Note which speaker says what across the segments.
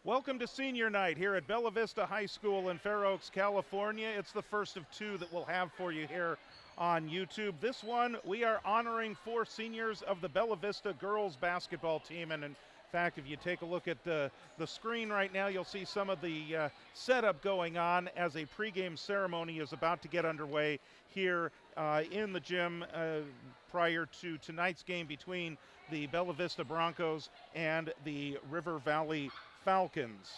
Speaker 1: Welcome to Senior Night here at Bella Vista High School in Fair Oaks, California. It's the first of two that we'll have for you here on YouTube. This one, we are honoring 4 seniors of the Bella Vista girls basketball team. And in fact, if you take a look at the screen right now, you'll see some of the setup going on as a pregame ceremony is about to get underway here in the gym prior to tonight's game between the Bella Vista Broncos and the River Valley Falcons.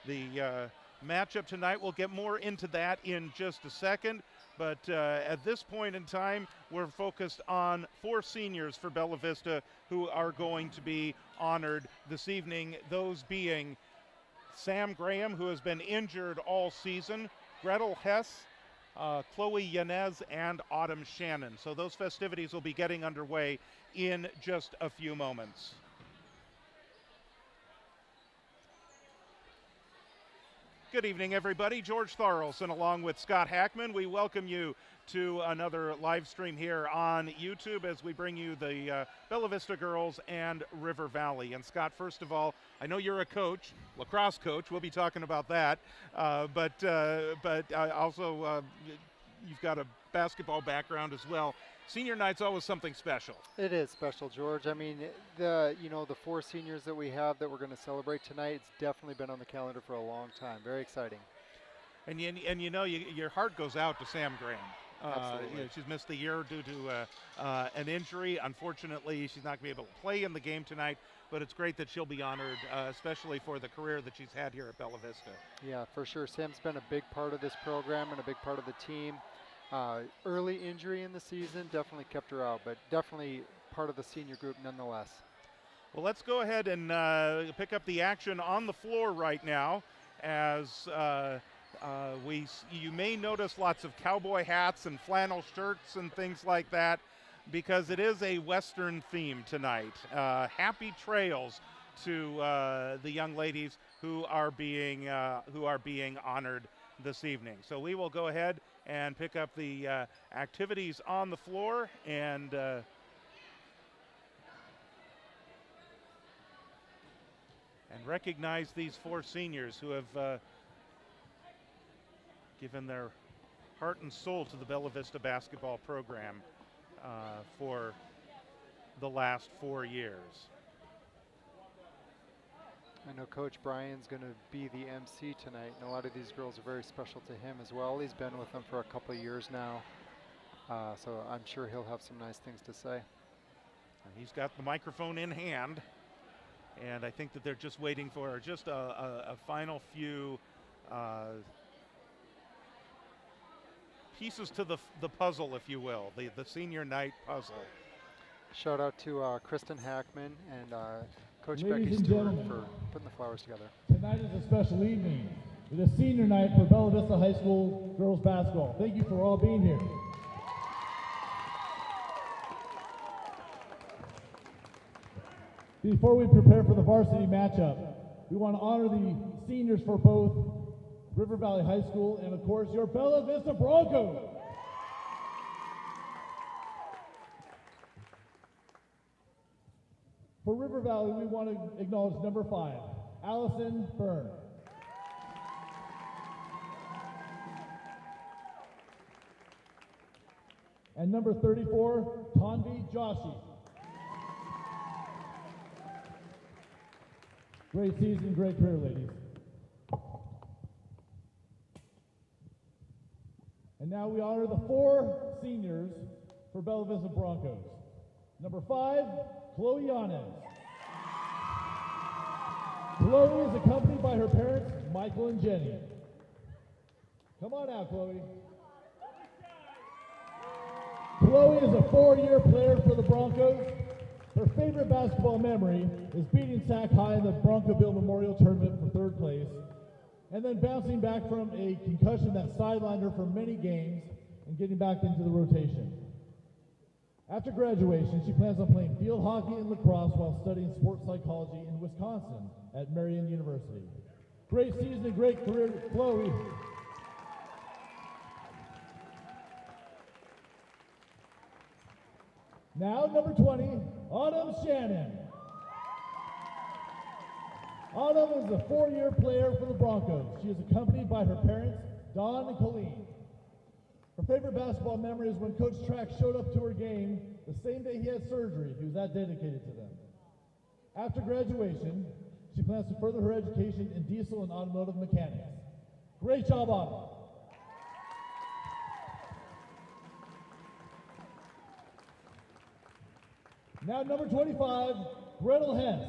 Speaker 1: The matchup tonight, we'll get more into that in just a second, but at this point in time, we're focused on 4 seniors for Bella Vista who are going to be honored this evening, those being Sam Graham, who has been injured all season, Gretel Hess, Chloe Yanez, and Autumn Shannon. So those festivities will be getting underway in just a few moments. Good evening, everybody. George Tharlson along with Scott Hackman. We welcome you to another live stream here on YouTube as we bring you the Bella Vista girls and River Valley. And Scott, first of all, I know you're a coach, lacrosse coach. We'll be talking about that. But also you've got a basketball background as well. Senior night's always something special.
Speaker 2: It is special, George. I mean, the 4 seniors that we have that we're going to celebrate tonight, it's definitely been on the calendar for a long time. Very exciting.
Speaker 1: And you know, your heart goes out to Sam Graham.
Speaker 2: Absolutely.
Speaker 1: She's missed the year due to an injury. Unfortunately, she's not going to be able to play in the game tonight, but it's great that she'll be honored, especially for the career that she's had here at Bella Vista.
Speaker 2: Yeah, for sure. Sam's been a big part of this program and a big part of the team. Early injury in the season definitely kept her out, but definitely part of the senior group nonetheless.
Speaker 1: Well, let's go ahead and pick up the action on the floor right now as you may notice lots of cowboy hats and flannel shirts and things like that because it is a Western theme tonight. Happy trails to the young ladies who are being honored this evening. So we will go ahead and pick up the activities on the floor and recognize these 4 seniors who have given their heart and soul to the Bella Vista basketball program for the last 4 years.
Speaker 2: I know Coach Brian's going to be the MC tonight, and a lot of these girls are very special to him as well. He's been with them for a couple of years now, so I'm sure he'll have some nice things to say.
Speaker 1: He's got the microphone in hand, and I think that they're just waiting for just a final few pieces to the puzzle, if you will, the senior night puzzle.
Speaker 2: Shout out to Kristen Hackman and Coach
Speaker 3: Ladies
Speaker 2: Becky
Speaker 3: and
Speaker 2: Stewart
Speaker 3: gentlemen,
Speaker 2: for putting the flowers together.
Speaker 3: Tonight is a special evening. It is senior night for Bella Vista High School girls basketball. Thank you for all being here. Before we prepare for the varsity matchup, we want to honor the seniors for both River Valley High School and, of course, your Bella Vista Broncos. For River Valley, we want to acknowledge number 5, Allison Byrne. And number 34, Tanvi Joshi. Great season, great career, ladies. And now we honor the 4 seniors for Bella Vista Broncos. Number 5, Chloe Yanez. Chloe is accompanied by her parents, Michael and Jenny. Come on out, Chloe. Chloe is a 4-year player for the Broncos. Her favorite basketball memory is beating Sac High in the Broncoville Memorial Tournament for 3rd place, and then bouncing back from a concussion that sidelined her for many games and getting back into the rotation. After graduation, she plans on playing field hockey and lacrosse while studying sports psychology in Wisconsin at Marian University. Great season and great career, Chloe. Now, number 20, Autumn Shannon. Autumn is a 4-year player for the Broncos. She is accompanied by her parents, Dawn and Colleen. Her favorite basketball memory is when Coach Track showed up to her game the same day he had surgery. He was that dedicated to them. After graduation, she plans to further her education in diesel and automotive mechanics. Great job, Autumn. Now number 25, Gretel Hess.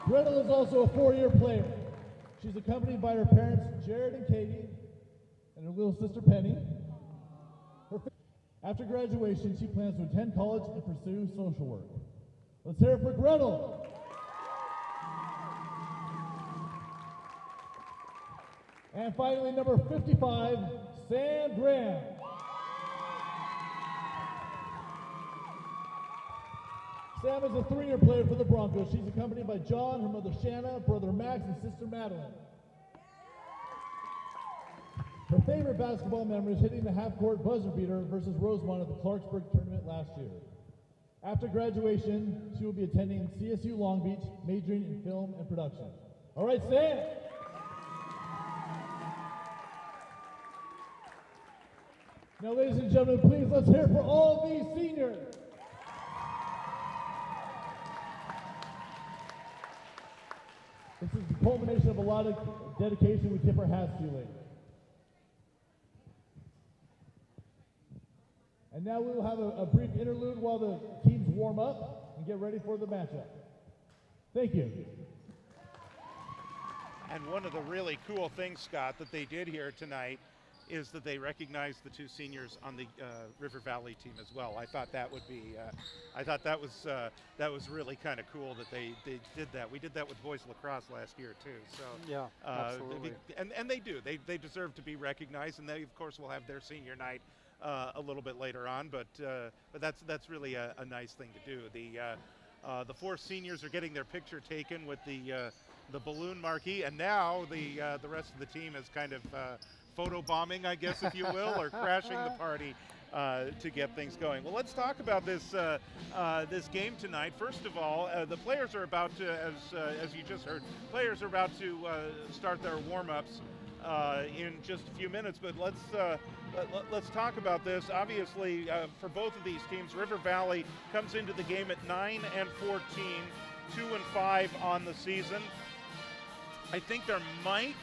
Speaker 3: Gretel is also a 4-year player. She's accompanied by her parents, Jared and Katie, and her little sister, Penny. After graduation, she plans to attend college and pursue social work. Let's hear it for Gretel. And finally, number 55, Sam Graham. Sam is a 3-year player for the Broncos. She's accompanied by John, her mother Shanna, brother Max, and sister Madeline. Her favorite basketball memory is hitting the half-court buzzer beater versus Rosemont at the Clarksburg tournament last year. After graduation, she will be attending CSU Long Beach, majoring in film and production. All right, Sam. Now, ladies and gentlemen, please let's hear it for all these seniors. This is the culmination of a lot of dedication. We tip our hats to you, ladies. And now we will have a brief interlude while the teams warm up and get ready for the matchup. Thank you.
Speaker 1: And one of the really cool things, Scott, that they did here tonight is that they recognized the 2 seniors on the River Valley team as well. I thought that would be, I thought that was really kind of cool that they did that. We did that with boys lacrosse last year too. So
Speaker 2: yeah, absolutely.
Speaker 1: And they do. They deserve to be recognized, and they of course will have their senior night a little bit later on. But that's really a nice thing to do. The 4 seniors are getting their picture taken with the balloon marquee, and now the rest of the team is kind of photo bombing, I guess, if you will, or crashing the party to get things going. Well, let's talk about this this game tonight. First of all, the players are about to, as you just heard, players are about to start their warm-ups in just a few minutes. But let's talk about this. Obviously, for both of these teams, River Valley comes into the game at 9-14, 2-5 on the season. I think there might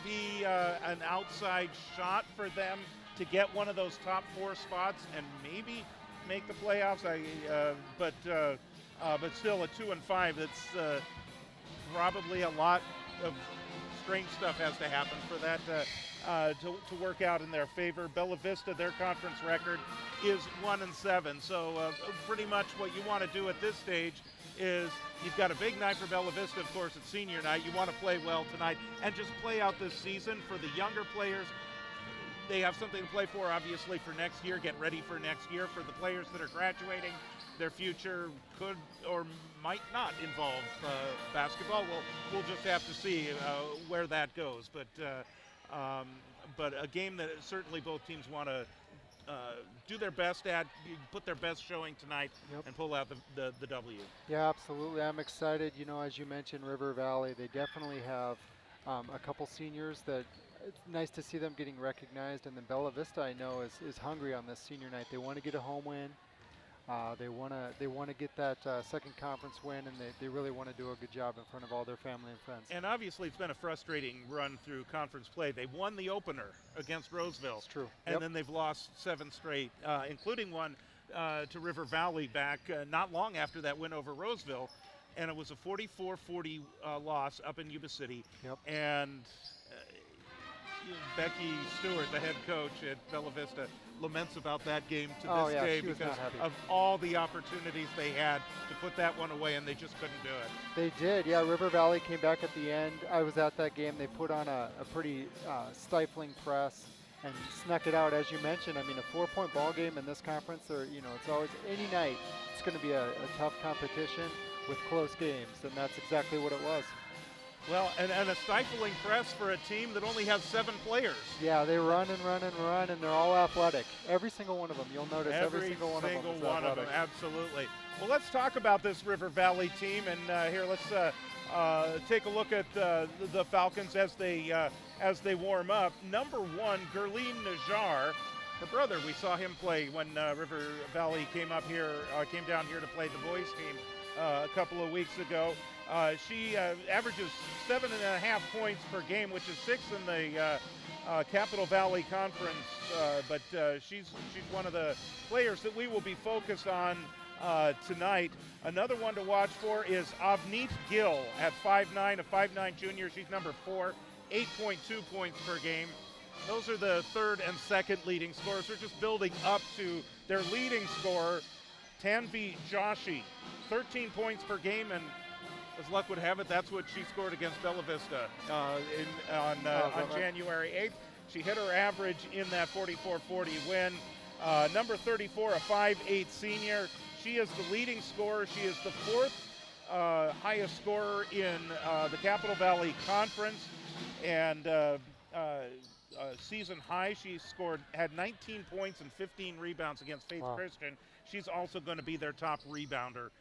Speaker 1: be an outside shot for them to get one of those top 4 spots and maybe make the playoffs. But still, at 2-5, that's probably a lot of strange stuff has to happen for that to work out in their favor. Bella Vista, their conference record is 1-7. So pretty much what you want to do at this stage is you've got a big night for Bella Vista, of course, it's senior night. You want to play well tonight and just play out this season. For the younger players, they have something to play for, obviously, for next year. Get ready for next year. For the players that are graduating, their future could or might not involve basketball. We'll just have to see where that goes. But a game that certainly both teams want to do their best at, put their best showing tonight, and pull out the W.
Speaker 2: Yeah, absolutely. I'm excited. You know, as you mentioned, River Valley, they definitely have a couple seniors that it's nice to see them getting recognized. And then Bella Vista, I know, is hungry on this senior night. They want to get a home win. They want to get that second conference win, and they really want to do a good job in front of all their family and friends.
Speaker 1: And obviously it's been a frustrating run through conference play. They won the opener against Roseville.
Speaker 2: It's true.
Speaker 1: And then they've lost 7 straight, including one to River Valley back not long after that win over Roseville. And it was a 44-40 loss up in Yuba City. And Becky Stewart, the head coach at Bella Vista, laments about that game to this day because of all the opportunities they had to put that one away, and they just couldn't do it.
Speaker 2: They did, yeah. River Valley came back at the end. I was at that game. They put on a pretty stifling press and snuck it out, as you mentioned. I mean, a 4-point ball game in this conference, or it's always any night. It's going to be a tough competition with close games, and that's exactly what it was.
Speaker 1: Well, and a stifling press for a team that only has 7 players.
Speaker 2: Yeah, they run and run and run, and they're all athletic. Every single one of them. You'll notice every single one of them is athletic.
Speaker 1: Absolutely. Well, let's talk about this River Valley team, and here let's take a look at the Falcons as they warm up. Number 1, Gerline Najar. Her brother, we saw him play when River Valley came down here to play the boys team a couple of weeks ago. She averages 7.5 points per game, which is 6th in the Capital Valley Conference. But she's one of the players that we will be focused on tonight. Another one to watch for is Avneet Gill at 5'9", a 5'9" junior. She's number 4, 8.2 points per game. Those are the third and second leading scorers. They're just building up to their leading scorer, Tanvi Joshi, 13 points per game, and as luck would have it, that's what she scored against Bella Vista on January 8th. She hit her average in that 44-40 win. Number 34, a 5'8" senior. She is the leading scorer. She is the 4th highest scorer in the Capital Valley Conference, and season high, she had 19 points and 15 rebounds against Faith Christian. She's also going to be their top rebounder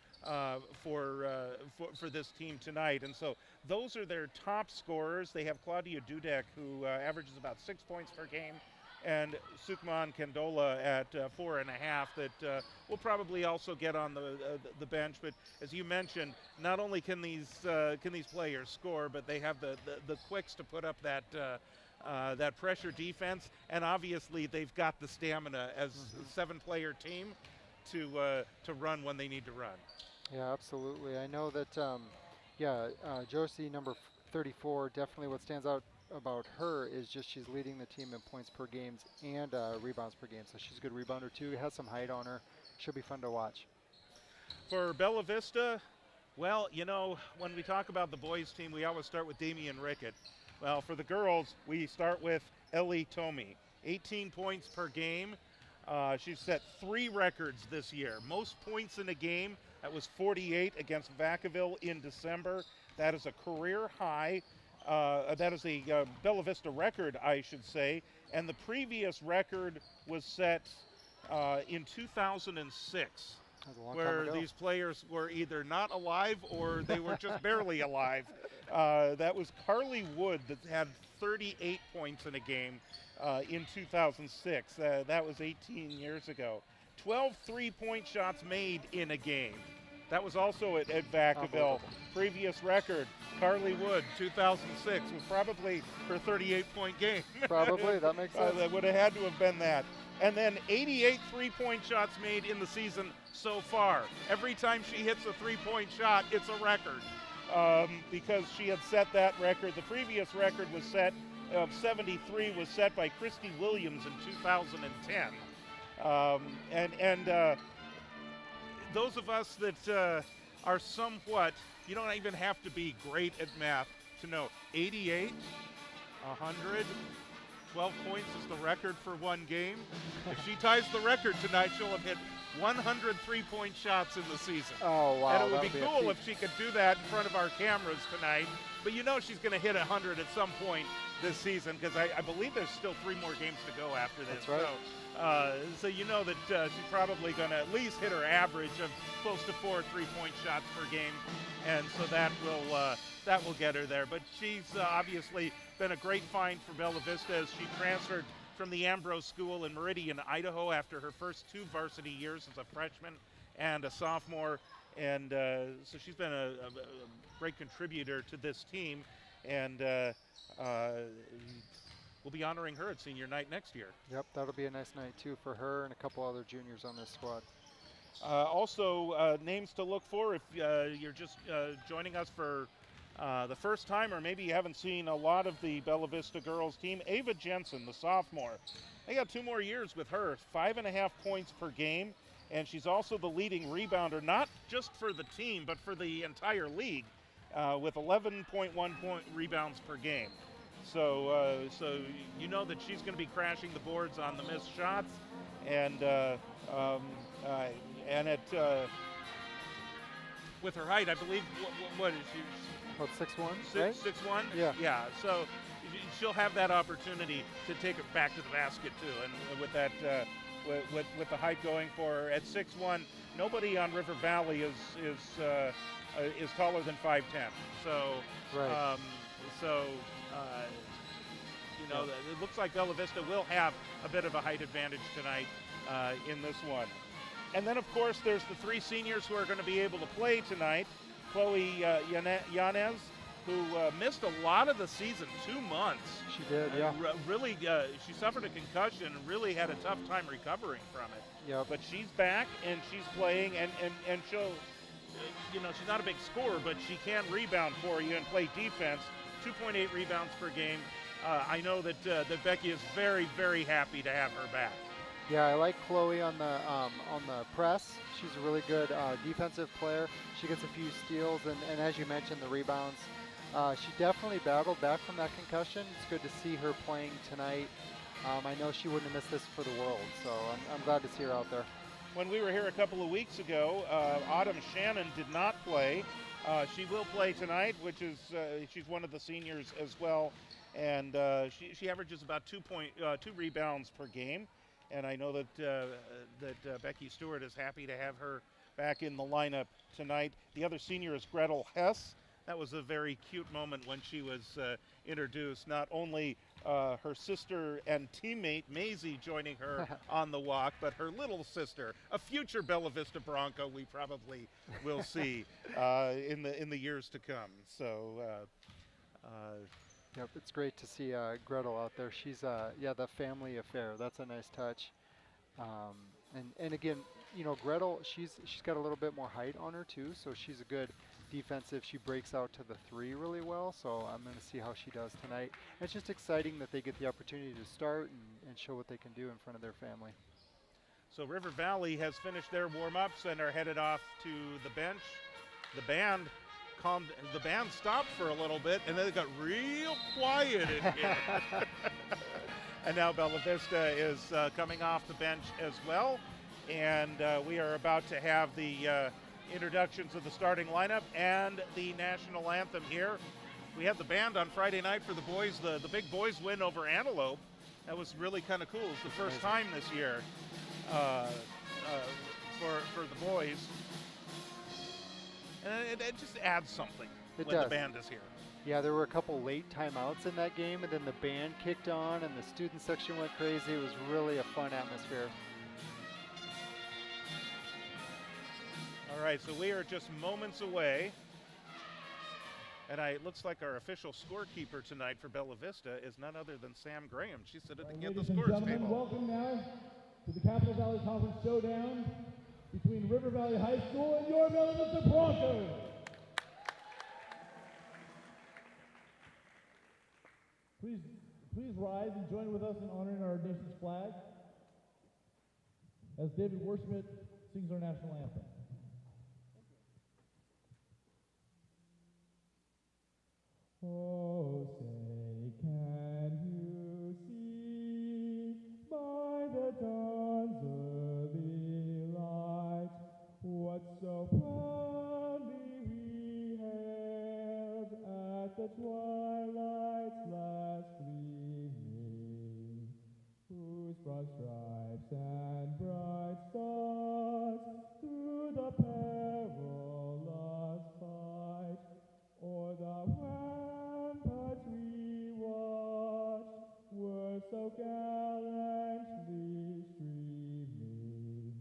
Speaker 1: for this team tonight. And so those are their top scorers. They have Claudia Dudek, who averages about 6 points per game, and Sukman Kandola at 4.5 that will probably also get on the bench. But as you mentioned, not only can these players score, but they have the quicks to put up that pressure defense, and obviously they've got the stamina as a 7-player team to run when they need to run.
Speaker 2: Yeah, absolutely. I know that, Josie, number 34, definitely what stands out about her is just she's leading the team in points per games and rebounds per game. So she's a good rebounder too. Has some height on her. She'll be fun to watch.
Speaker 1: For Bella Vista, well, you know, when we talk about the boys team, we always start with Damian Rickett. Well, for the girls, we start with Ellie Tomey, 18 points per game. She's set 3 records this year. Most points in a game, that was 48 against Vacaville in December. That is a career high. That is a Bella Vista record, I should say. And the previous record was set in 2006, where these players were either not alive or they were just barely alive. That was Carly Wood that had 38 points in a game in 2006. That was 18 years ago. 12 three-point shots made in a game. That was also at Vacaville. Previous record, Carly Wood, 2006, was probably her 38-point game.
Speaker 2: Probably, that makes sense.
Speaker 1: That would have had to have been that. And then 88 three-point shots made in the season so far. Every time she hits a three-point shot, it's a record. Because she had set that record. The previous record was set of 73 was set by Christy Williams in 2010. Those of us that are somewhat, you don't even have to be great at math to know 88, 100, 12 points is the record for one game. If she ties the record tonight, she'll have hit 100 three-point shots in the season.
Speaker 2: Oh, wow.
Speaker 1: And it would be cool if she could do that in front of our cameras tonight. But you know she's going to hit 100 at some point this season, because I believe there's still 3 more games to go after this.
Speaker 2: That's right.
Speaker 1: So you know that she's probably going to at least hit her average of close to 4 3-point shots per game, and so that will get her there. But she's obviously been a great find for Bella Vista as she transferred from the Ambrose School in Meridian, Idaho, after her first 2 varsity years as a freshman and a sophomore, and so she's been a great contributor to this team, and we'll be honoring her at senior night next year.
Speaker 2: Yep, that'll be a nice night too for her and a couple other juniors on this squad.
Speaker 1: Also, names to look for if you're just joining us for the first time, or maybe you haven't seen a lot of the Bella Vista girls team. Ava Jensen, the sophomore. They got 2 more years with her, 5.5 points per game, and she's also the leading rebounder, not just for the team, but for the entire league, with 11.1 point rebounds per game. So you know that she's going to be crashing the boards on the missed shots, and with her height, I believe. What is she?
Speaker 2: About 6'1", right?
Speaker 1: 6'1"?
Speaker 2: Yeah.
Speaker 1: Yeah, so she'll have that opportunity to take it back to the basket too, and with that, with the height going for her at 6'1", nobody on River Valley is taller than 5'10". So,
Speaker 2: Right.
Speaker 1: you know, it looks like Bella Vista will have a bit of a height advantage tonight in this one. And then, of course, there's the 3 seniors who are going to be able to play tonight. Chloe Yanez, who missed a lot of the season, 2 months.
Speaker 2: She did, yeah.
Speaker 1: Really, she suffered a concussion and really had a tough time recovering from it.
Speaker 2: Yep.
Speaker 1: But she's back and she's playing, and she'll, you know, she's not a big scorer, but she can rebound for you and play defense. 2.8 rebounds per game. I know that Becky is very, very happy to have her back.
Speaker 2: Yeah, I like Chloe on the press. She's a really good defensive player. She gets a few steals, and as you mentioned, the rebounds. She definitely battled back from that concussion. It's good to see her playing tonight. I know she wouldn't have missed this for the world, so I'm glad to see her out there.
Speaker 1: When we were here a couple of weeks ago, Autumn Shannon did not play. She will play tonight, which is she's one of the seniors as well, and she averages about 2 rebounds per game. And I know that Becky Stewart is happy to have her back in the lineup tonight. The other senior is Gretel Hess. That was a very cute moment when she was introduced. Not only her sister and teammate Maisie joining her on the walk, but her little sister, a future Bella Vista Bronco we probably will see in the years to come. So.
Speaker 2: Yep, it's great to see Gretel out there. She's the family affair. That's a nice touch. And again, you know, Gretel, she's got a little bit more height on her too, so she's a good defensive. She breaks out to the 3 really well, so I'm going to see how she does tonight. And it's just exciting that they get the opportunity to start and show what they can do in front of their family.
Speaker 1: So River Valley has finished their warm-ups and are headed off to the bench. The band stopped for a little bit, and then it got real quiet in here. And now Bella Vista is coming off the bench as well, and we are about to have the introductions of the starting lineup and the national anthem here. We had the band on Friday night for the boys, the big boys win over Antelope. That was really kind of cool. It's the first time this year for the boys. And it just adds something when the band is here.
Speaker 2: Yeah, there were a couple late timeouts in that game, and then the band kicked on, and the student section went crazy. It was really a fun atmosphere.
Speaker 1: All right, so we are just moments away. And it looks like our official scorekeeper tonight for Bella Vista is none other than Sam Graham. She's sitting at the scores table.
Speaker 3: Welcome now to the Capital Valley Conference Showdown between River Valley High School and your Bella Vista Broncos. Please rise and join with us in honoring our nation's flag as David Warschmidt sings our national anthem. Oh, say, can you see by the dawn's early light what so proudly we hailed at the twilight's last gleaming, whose broad stripes and bright stars through the perilous fight o'er the ramparts we watched were so gallantly streaming,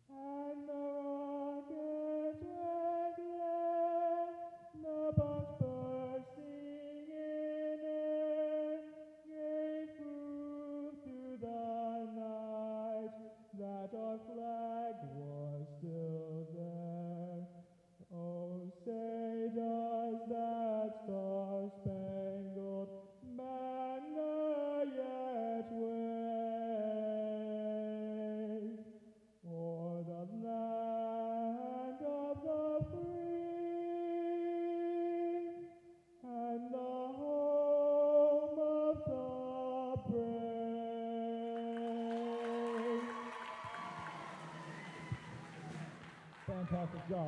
Speaker 3: and the rocket red glare, the bombs bursting in air, gave proof to the night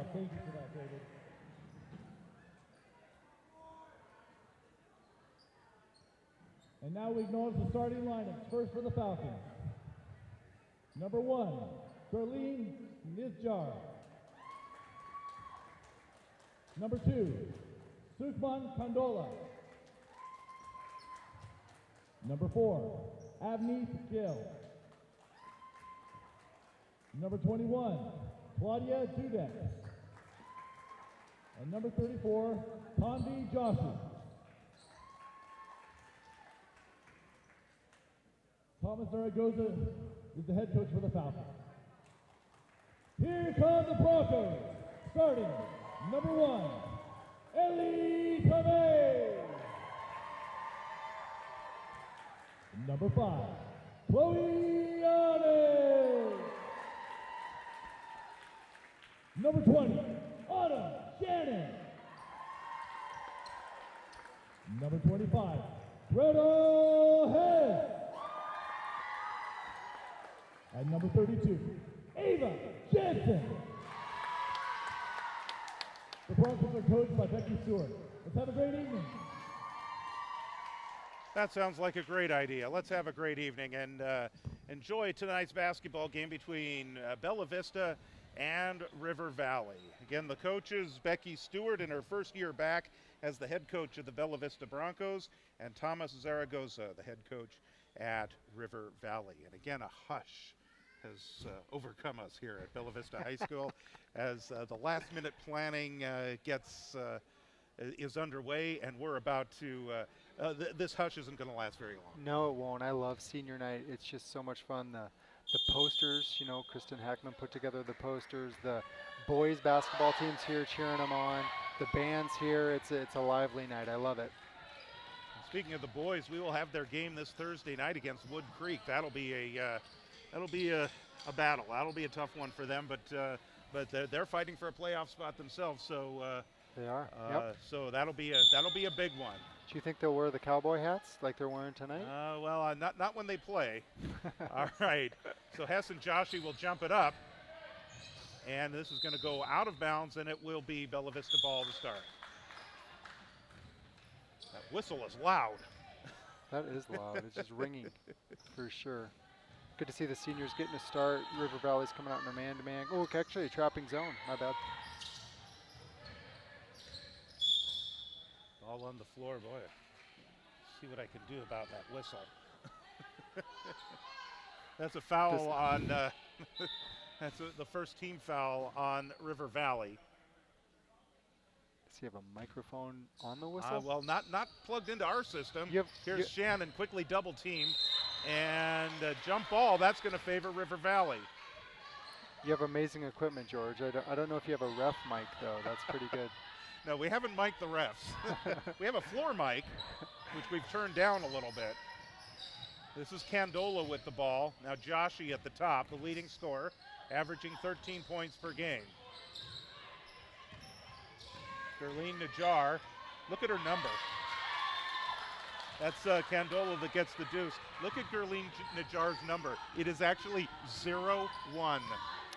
Speaker 3: job. Thank you for that, David. And now we acknowledge the starting lineups. First for the Falcons. Number 1, Darlene Nizjar. Number 2, Sukhman Kandola. Number 4, Avneet Gill. Number 21, Claudia Dudek. And number 34, Tanvi Joshi. Thomas Zaragoza is the head coach for the Falcons. Here come the Broncos, starting number 1, Ellie Tomei. Number 5, Chloe Yanez. Number 20, Autumn Shannon. Number 25, Greta Hess. And number 32, Ava Jensen. The Broncos are coached by Becky Stewart. Let's have a great evening.
Speaker 1: That sounds like a great idea. Let's have a great evening and enjoy tonight's basketball game between Bella Vista and River Valley. Again, the coaches, Becky Stewart in her first year back as the head coach of the Bella Vista Broncos, and Thomas Zaragoza, the head coach at River Valley. And again, a hush has overcome us here at Bella Vista High School as the last-minute planning is underway, and we're about to, this hush isn't going to last very long.
Speaker 2: No, it won't. I love senior night. It's just so much fun. The posters, you know, Kristen Hackman put together the posters. The boys basketball team's here cheering them on. The band's here. It's a lively night. I love it.
Speaker 1: Speaking of the boys, we will have their game this Thursday night against Wood Creek. That'll be a battle. That'll be a tough one for them, but they're fighting for a playoff spot themselves. So
Speaker 2: they are.
Speaker 1: So that'll be a big one.
Speaker 2: Do you think they'll wear the cowboy hats like they're wearing tonight?
Speaker 1: Well, not when they play. All right. So Hess and Joshi will jump it up, and this is going to go out of bounds, and it will be Bella Vista ball to start. That whistle is loud.
Speaker 2: That is loud. It's just ringing for sure. Good to see the seniors getting a start. River Valley's coming out in a man-to-man. Oh, actually a trapping zone. My bad.
Speaker 1: Ball on the floor, boy. See what I can do about that whistle. That's a foul on, that's the first team foul on River Valley.
Speaker 2: Does he have a microphone on the whistle?
Speaker 1: Well, not plugged into our system. Here's Shannon quickly double teamed. And jump ball, that's going to favor River Valley.
Speaker 2: You have amazing equipment, George. I don't know if you have a ref mic, though. That's pretty good.
Speaker 1: No, we haven't mic'd the refs. We have a floor mic, which we've turned down a little bit. This is Candola with the ball. Now Joshi at the top, the leading scorer, averaging 13 points per game. Darlene Najjar, look at her number. That's Candola that gets the deuce. Look at Darlene Najjar's number. It is actually 0-1.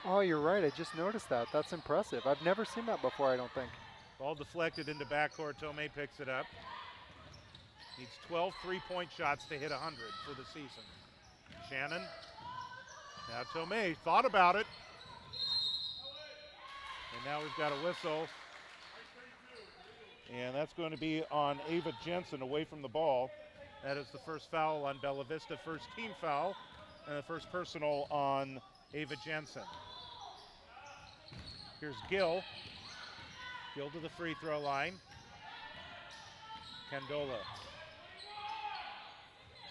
Speaker 2: Oh, you're right. I just noticed that. That's impressive. I've never seen that before, I don't think.
Speaker 1: Ball deflected into backcourt. Tomei picks it up. Needs 12 three-point shots to hit 100 for the season. Shannon. Now Tomei thought about it. And now we've got a whistle. And that's going to be on Ava Jensen away from the ball. That is the first foul on Bella Vista, first team foul, and the first personal on Ava Jensen. Here's Gill. Gill to the free throw line. Candola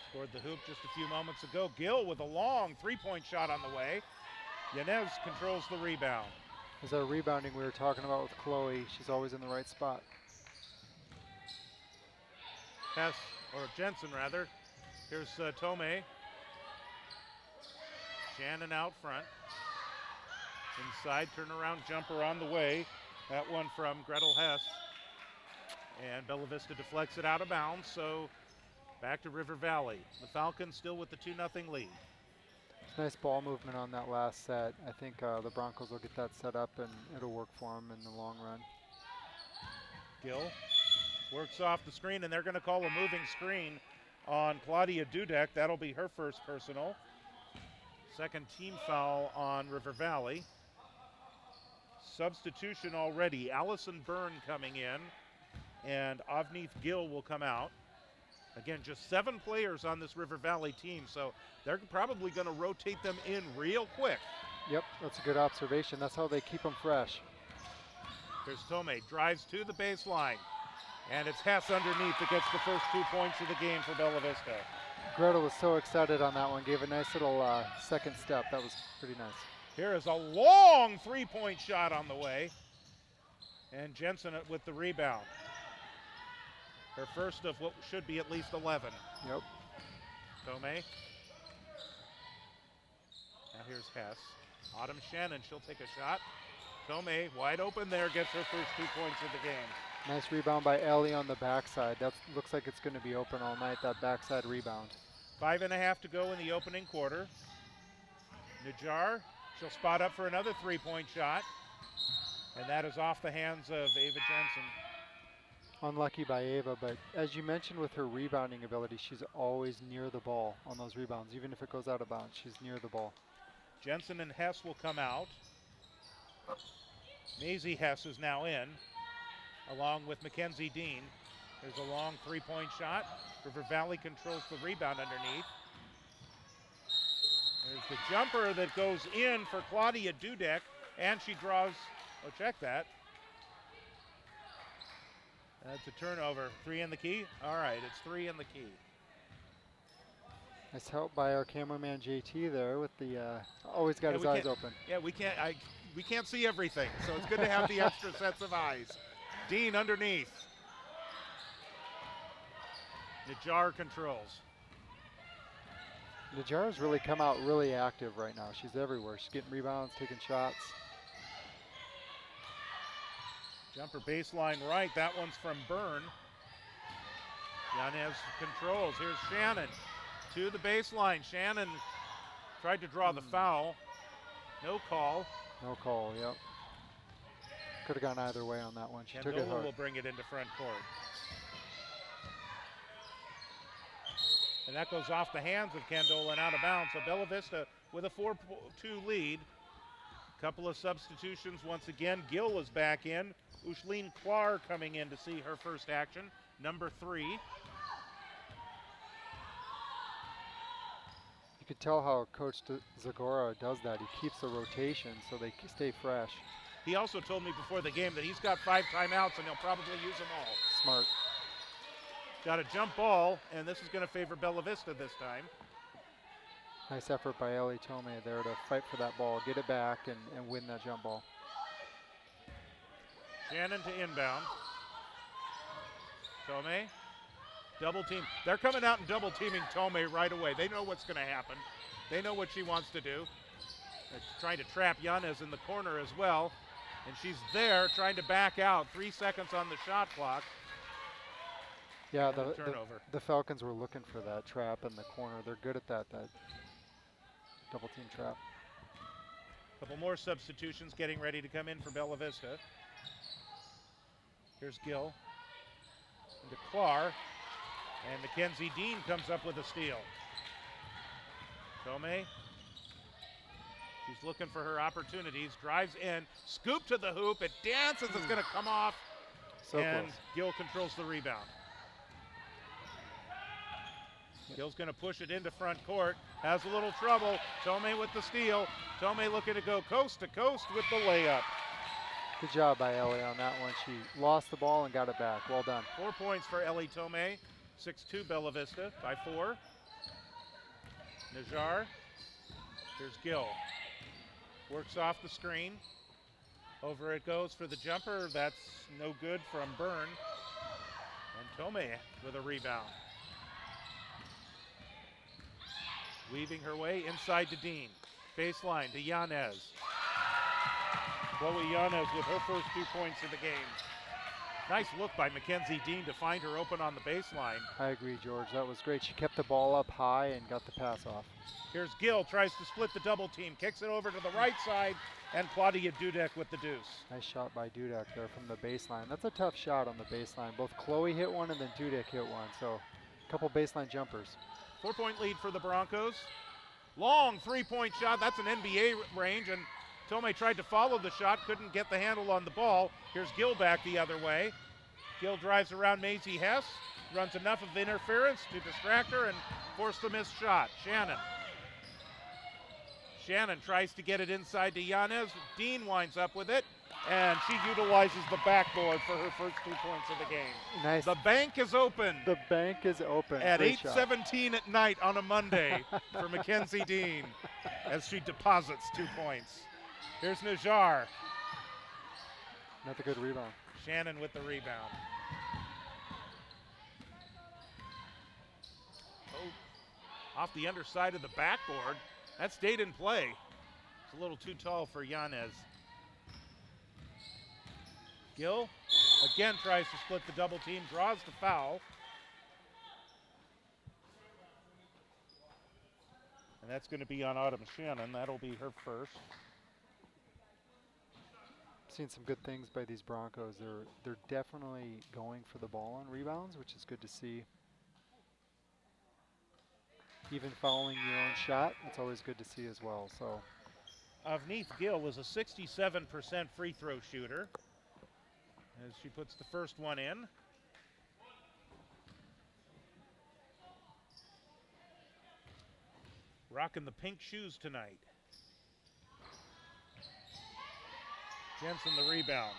Speaker 1: scored the hoop just a few moments ago. Gill with a long three-point shot on the way. Yanez controls the rebound.
Speaker 2: There's our rebounding we were talking about with Chloe. She's always in the right spot.
Speaker 1: Hess, or Jensen rather. Here's Tomei. Shannon out front. Inside turnaround jumper on the way. That one from Gretel Hess. And Bella Vista deflects it out of bounds, so back to River Valley. The Falcons still with the 2-0 lead.
Speaker 2: Nice ball movement on that last set. I think the Broncos will get that set up and it'll work for them in the long run.
Speaker 1: Gill works off the screen, and they're going to call a moving screen on Claudia Dudek. That'll be her first personal. Second team foul on River Valley. Substitution already. Allison Byrne coming in, and Avneet Gill will come out. Again, just 7 players on this River Valley team, so they're probably going to rotate them in real quick.
Speaker 2: Yep, that's a good observation. That's how they keep them fresh.
Speaker 1: Here's Tomei, drives to the baseline, and it's Hess underneath that gets the first 2 points of the game for Bella Vista.
Speaker 2: Greta was so excited on that one, gave a nice little second step. That was pretty nice.
Speaker 1: Here is a long 3-point shot on the way, and Jensen with the rebound. Her first of what should be at least 11.
Speaker 2: Yep.
Speaker 1: Tomei. Now here's Hess. Autumn Shannon, she'll take a shot. Tomei wide open there, gets her first 2 points of the game.
Speaker 2: Nice rebound by Ellie on the backside. That looks like it's going to be open all night, that backside rebound.
Speaker 1: 5.5 to go in the opening quarter. Najjar, she'll spot up for another 3-point shot. And that is off the hands of Ava Jensen.
Speaker 2: Unlucky by Ava, but as you mentioned with her rebounding ability, she's always near the ball on those rebounds. Even if it goes out of bounds, she's near the ball.
Speaker 1: Jensen and Hess will come out. Maisie Hess is now in, along with Mackenzie Dean. There's a long 3-point shot. River Valley controls the rebound underneath. There's the jumper that goes in for Claudia Dudek, and she draws, oh, check that. That's a turnover. 3 in the key? All right, it's 3 in the key.
Speaker 2: Nice help by our cameraman JT there with the, always got his eyes open.
Speaker 1: Yeah, we can't see everything, so it's good to have the extra sets of eyes. Dean underneath. Najjar controls.
Speaker 2: Najjar's really come out really active right now. She's everywhere. She's getting rebounds, taking shots.
Speaker 1: Jumper baseline right. That one's from Byrne. Yanez controls. Here's Shannon to the baseline. Shannon tried to draw the foul. No call.
Speaker 2: No call, yep. Could have gone either way on that one. She took it
Speaker 1: Candola
Speaker 2: hard.
Speaker 1: will bring it into front court. And that goes off the hands of Candola and out of bounds. So Bella Vista with a 4-2 lead. Couple of substitutions once again. Gill is back in. Ushleen Klar coming in to see her first action. Number 3.
Speaker 2: You could tell how Coach Zagora does that. He keeps the rotation so they stay fresh.
Speaker 1: He also told me before the game that he's got 5 timeouts and he'll probably use them all.
Speaker 2: Smart.
Speaker 1: Got a jump ball, and this is going to favor Bella Vista this time.
Speaker 2: Nice effort by Ellie Tomei there to fight for that ball, get it back, and win that jump ball.
Speaker 1: Shannon to inbound. Tomei, double team. They're coming out and double teaming Tomei right away. They know what's going to happen. They know what she wants to do. They're trying to trap Yanez in the corner as well. And she's there trying to back out. 3 seconds on the shot clock.
Speaker 2: Yeah,
Speaker 1: turnover.
Speaker 2: The Falcons were looking for that trap in the corner. They're good at that double team trap.
Speaker 1: Couple more substitutions getting ready to come in for Bella Vista. Here's Gill into Klar, and Mackenzie Dean comes up with a steal. Tomei, she's looking for her opportunities, drives in, scoop to the hoop, it dances, it's going to come off,
Speaker 2: So
Speaker 1: and
Speaker 2: close.
Speaker 1: Gill controls the rebound. Gill's going to push it into front court, has a little trouble. Tomei with the steal. Tomei looking to go coast to coast with the layup.
Speaker 2: Good job by Ellie on that one. She lost the ball and got it back. Well done.
Speaker 1: 4 points for Ellie Tomei. 6-2 Bella Vista by 4. Najjar. Here's Gill. Works off the screen. Over it goes for the jumper. That's no good from Byrne. And Tomei with a rebound. Weaving her way inside to Dean. Baseline to Yanez. Chloe Yanez with her first 2 points of the game. Nice look by Mackenzie Dean to find her open on the baseline.
Speaker 2: I agree, George. That was great. She kept the ball up high and got the pass off.
Speaker 1: Here's Gill, tries to split the double team, kicks it over to the right side, and Claudia Dudek with the deuce.
Speaker 2: Nice shot by Dudek there from the baseline. That's a tough shot on the baseline. Both Chloe hit one and then Dudek hit one, so a couple baseline jumpers.
Speaker 1: 4-point lead for the Broncos. Long three-point shot, that's an NBA range, and Tomei tried to follow the shot, couldn't get the handle on the ball. Here's Gill back the other way. Gill drives around Maisie Hess, runs enough of interference to distract her and force the missed shot. Shannon tries to get it inside to Yanez. Dean winds up with it, and she utilizes the backboard for her first 2 points of the game.
Speaker 2: Nice.
Speaker 1: The bank is open.
Speaker 2: The bank is open.
Speaker 1: At
Speaker 2: Great shot.
Speaker 1: 8:17 at night on a Monday for Mackenzie Dean as she deposits 2 points. Here's Najjar.
Speaker 2: Another good rebound.
Speaker 1: Shannon with the rebound. Oh, off the underside of the backboard. That stayed in play. It's a little too tall for Yanez. Gill again tries to split the double team, draws the foul. And that's going to be on Autumn Shannon. That'll be her first.
Speaker 2: Seen some good things by these Broncos. They're definitely going for the ball on rebounds, which is good to see. Even fouling your own shot, it's always good to see as well. So,
Speaker 1: Avneet Gill is a 67% free throw shooter as she puts the first one in. Rocking the pink shoes tonight. Jensen the rebound.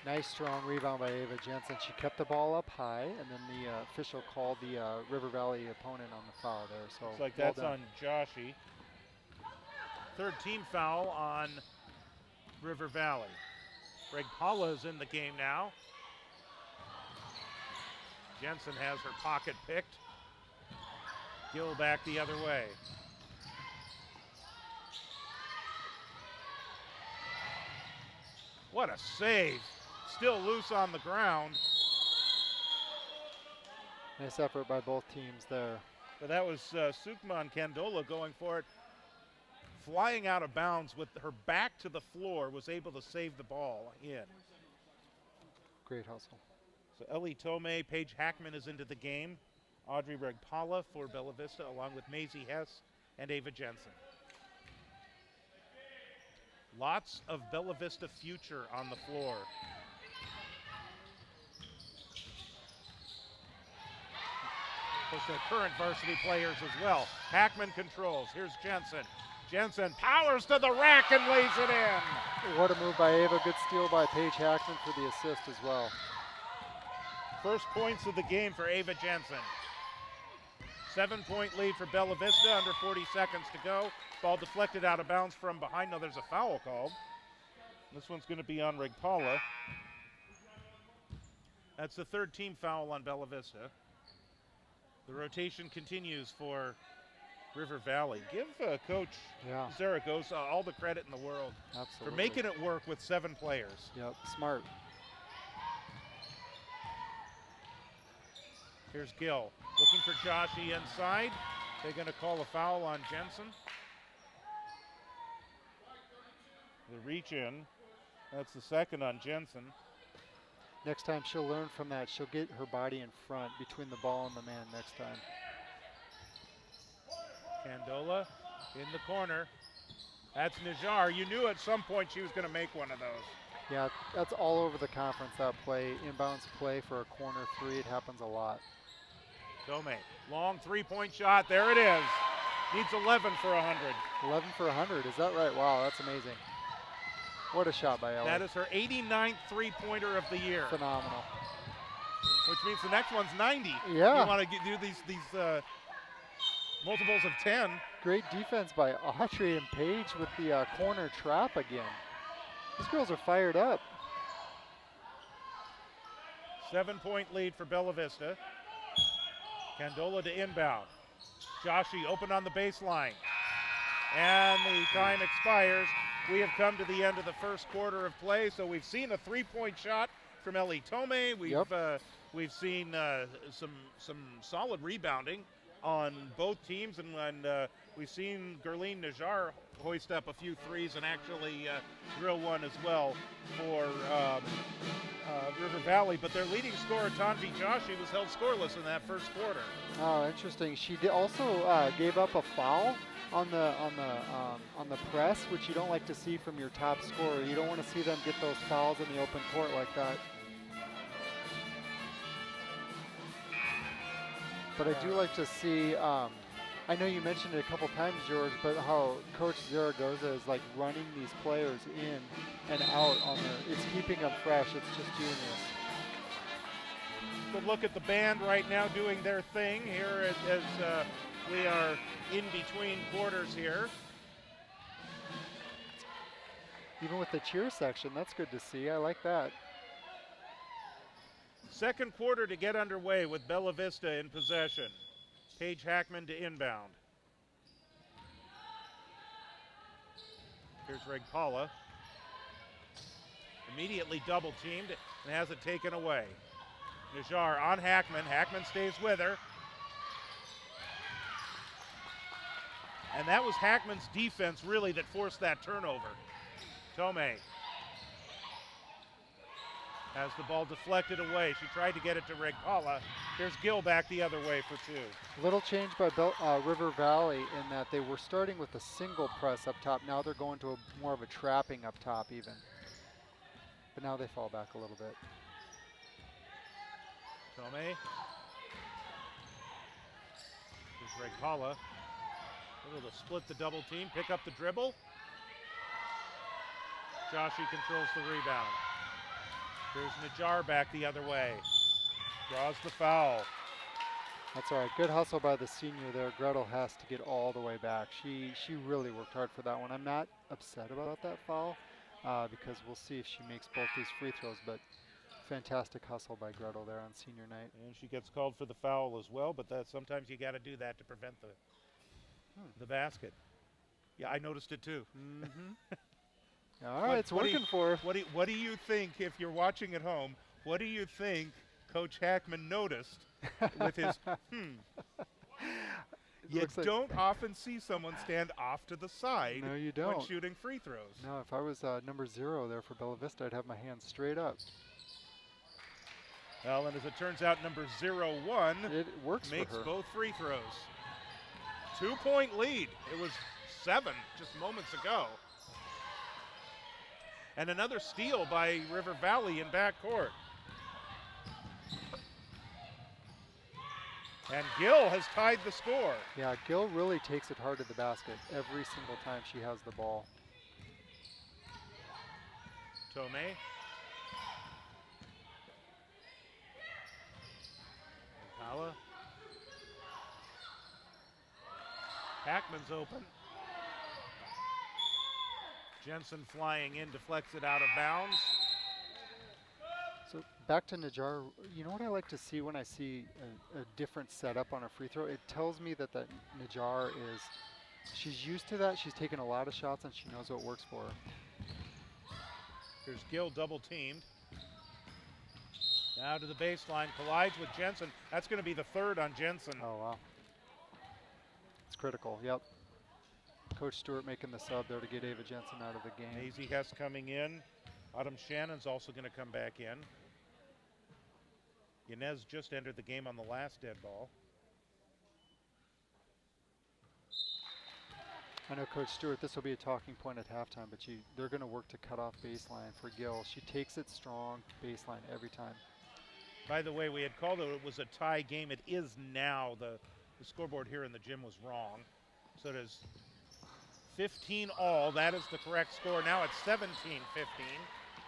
Speaker 2: nice strong rebound by Ava Jensen. She kept the ball up high, and then the official called the River Valley opponent on the foul there. So
Speaker 1: looks like
Speaker 2: well
Speaker 1: that's
Speaker 2: done.
Speaker 1: on Joshi. Third team foul on River Valley. Greg Paula is in the game now. Jensen has her pocket picked. Gill back the other way. What a save. Still loose on the ground.
Speaker 2: Nice effort by both teams there.
Speaker 1: But that was Sukman Candola going for it. Flying out of bounds with her back to the floor, was able to save the ball in.
Speaker 2: Great hustle.
Speaker 1: So Ellie Tomei, Paige Hackman is into the game. Audrey Regpala for Bella Vista, along with Maisie Hess and Ava Jensen. Lots of Bella Vista future on the floor. Of course, they're current varsity players as well. Hackman controls. Here's Jensen. Jensen powers to the rack and lays it in.
Speaker 2: What a move by Ava. Good steal by Paige Hackman for the assist as well.
Speaker 1: First points of the game for Ava Jensen. 7-point lead for Bella Vista, under 40 seconds to go. Ball deflected out of bounds from behind. Now there's a foul called. This one's going to be on Regpala. That's the third team foul on Bella Vista. The rotation continues for River Valley. Give Coach Zaragoza all the credit in the world for making it work with 7 players.
Speaker 2: Yep, smart.
Speaker 1: Here's Gill looking for Joshi inside. They're going to call a foul on Jensen. The reach in. That's the second on Jensen.
Speaker 2: Next time she'll learn from that. She'll get her body in front between the ball and the man next time.
Speaker 1: Candola in the corner. That's Najjar. You knew at some point she was going to make one of those.
Speaker 2: Yeah, that's all over the conference, that play. Inbounds play for a corner 3. It happens a lot.
Speaker 1: Tomei, long 3-point shot. There it is. Needs 11 for 100.
Speaker 2: 11 for 100. Is that right? Wow, that's amazing. What a shot by Ellie.
Speaker 1: That is her 89th three-pointer of the year.
Speaker 2: Phenomenal.
Speaker 1: Which means the next one's 90.
Speaker 2: Yeah.
Speaker 1: You want to do these multiples of 10.
Speaker 2: Great defense by Autry and Paige with the corner trap again. These girls are fired up.
Speaker 1: 7-point lead for Bella Vista. Candola to inbound. Joshi open on the baseline. And the time expires. We have come to the end of the first quarter of play, so we've seen a 3-point shot from Ellie Tome. We've seen some solid rebounding on both teams, and we've seen Gurleen Najjar hoist up a few threes and actually drill one as well for River Valley. But their leading scorer, Tanvi Joshi, was held scoreless in that first quarter.
Speaker 2: Oh, interesting. She also gave up a foul on the press, which you don't like to see from your top scorer. You don't want to see them get those fouls in the open court like that. But I do like to see, I know you mentioned it a couple times, George, but how Coach Zaragoza is like running these players in and out on it's keeping them fresh. It's just genius.
Speaker 1: Good look at the band right now doing their thing here as we are in between quarters here.
Speaker 2: Even with the cheer section, that's good to see. I like that.
Speaker 1: Second quarter to get underway with Bella Vista in possession. Paige Hackman to inbound. Here's Reg Paula. Immediately double teamed and has it taken away. Najjar on Hackman. Hackman stays with her. And that was Hackman's defense really that forced that turnover. Tomei has the ball deflected away. She tried to get it to Reg Paula. Here's Gill back the other way for two.
Speaker 2: Little change by River Valley in that they were starting with a single press up top. Now they're going to more of a trapping up top even. But now they fall back a little bit.
Speaker 1: Tomei. Here's Reg Paula. Able to split the double team, pick up the dribble. Joshi controls the rebound. Here's Najjar back the other way. Draws the foul.
Speaker 2: That's all right. Good hustle by the senior there. Gretel has to get all the way back. She really worked hard for that one. I'm not upset about that foul because we'll see if she makes both these free throws, but fantastic hustle by Gretel there on senior night.
Speaker 1: And she gets called for the foul as well, but sometimes you got to do that to prevent the basket. Yeah, I noticed it too.
Speaker 2: Mm-hmm. All right, it's working for her.
Speaker 1: What do you think, if you're watching at home, what do you think Coach Hackman noticed with his You don't often see someone stand off to the side
Speaker 2: no, you don't.
Speaker 1: when shooting free throws.
Speaker 2: No, if I was number 0 there for Bella Vista, I'd have my hands straight up.
Speaker 1: Well, and as it turns out, number 01
Speaker 2: it works
Speaker 1: makes
Speaker 2: for her.
Speaker 1: both free throws. 2-point lead. It was 7 just moments ago. And another steal by River Valley in backcourt. And Gill has tied the score.
Speaker 2: Yeah, Gill really takes it hard to the basket every single time she has the ball.
Speaker 1: Tomei. Paula. Hackman's open. Jensen flying in, deflects it out of bounds.
Speaker 2: So back to Najjar, you know what I like to see when I see a different setup on a free throw? It tells me that Najjar she's used to that. She's taken a lot of shots and she knows what works for her.
Speaker 1: Here's Gill double teamed. Now to the baseline, collides with Jensen. That's going to be the third on Jensen.
Speaker 2: Oh, wow. It's critical, yep. Coach Stewart making the sub there to get Ava Jensen out of the game.
Speaker 1: Maisie Hess coming in. Autumn Shannon's also going to come back in. Yanez just entered the game on the last dead ball.
Speaker 2: I know Coach Stewart, this will be a talking point at halftime, but they're going to work to cut off baseline for Gill. She takes it strong baseline every time.
Speaker 1: By the way, we had called it was a tie game. It is now. The scoreboard here in the gym was wrong. So it is 15 all. That is the correct score. Now it's 17-15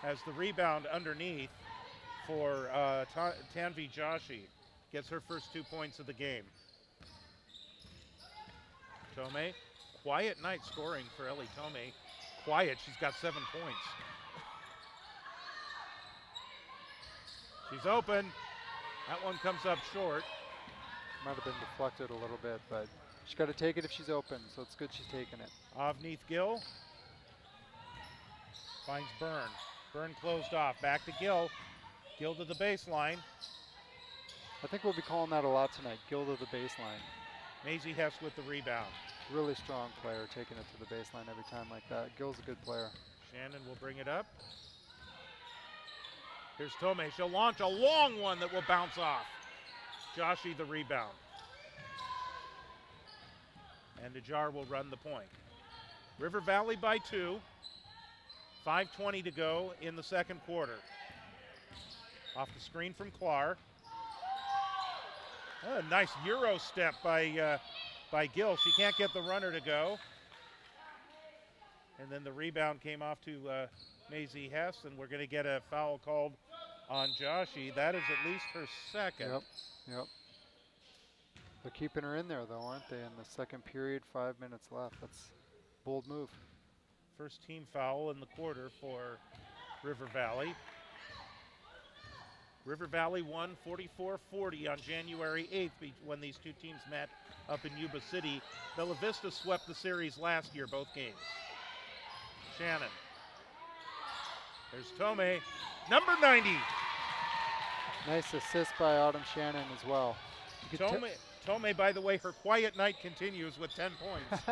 Speaker 1: as the rebound underneath for Tanvi Joshi gets her first 2 points of the game. Tomei, quiet night scoring for Ellie Tomei. Quiet, she's got 7 points. She's open. That one comes up short.
Speaker 2: Might have been deflected a little bit, but she's got to take it if she's open, so it's good she's taking it.
Speaker 1: Avneath Gill finds Byrne. Byrne closed off. Back to Gill. Gill to the baseline.
Speaker 2: I think we'll be calling that a lot tonight, Gill to the baseline.
Speaker 1: Maisie Hess with the rebound.
Speaker 2: Really strong player taking it to the baseline every time like that. Gill's a good player.
Speaker 1: Shannon will bring it up. Here's Tomei. She'll launch a long one that will bounce off. Joshi the rebound. And Najar will run the point. River Valley by 2. 5:20 to go in the second quarter. Off the screen from Clar. A nice Euro step by Gill. She can't get the runner to go. And then the rebound came off to Maisie Hess, and we're going to get a foul called on Joshi. That is at least her second.
Speaker 2: Yep. They're keeping her in there, though, aren't they? In the second period, 5 minutes left. That's a bold move.
Speaker 1: First team foul in the quarter for River Valley. River Valley won 44-40 on January 8th when these two teams met up in Yuba City. Bella Vista swept the series last year, both games. Shannon. There's Tomei, number 90.
Speaker 2: Nice assist by Autumn Shannon as well.
Speaker 1: Tomei, by the way, her quiet night continues with 10 points.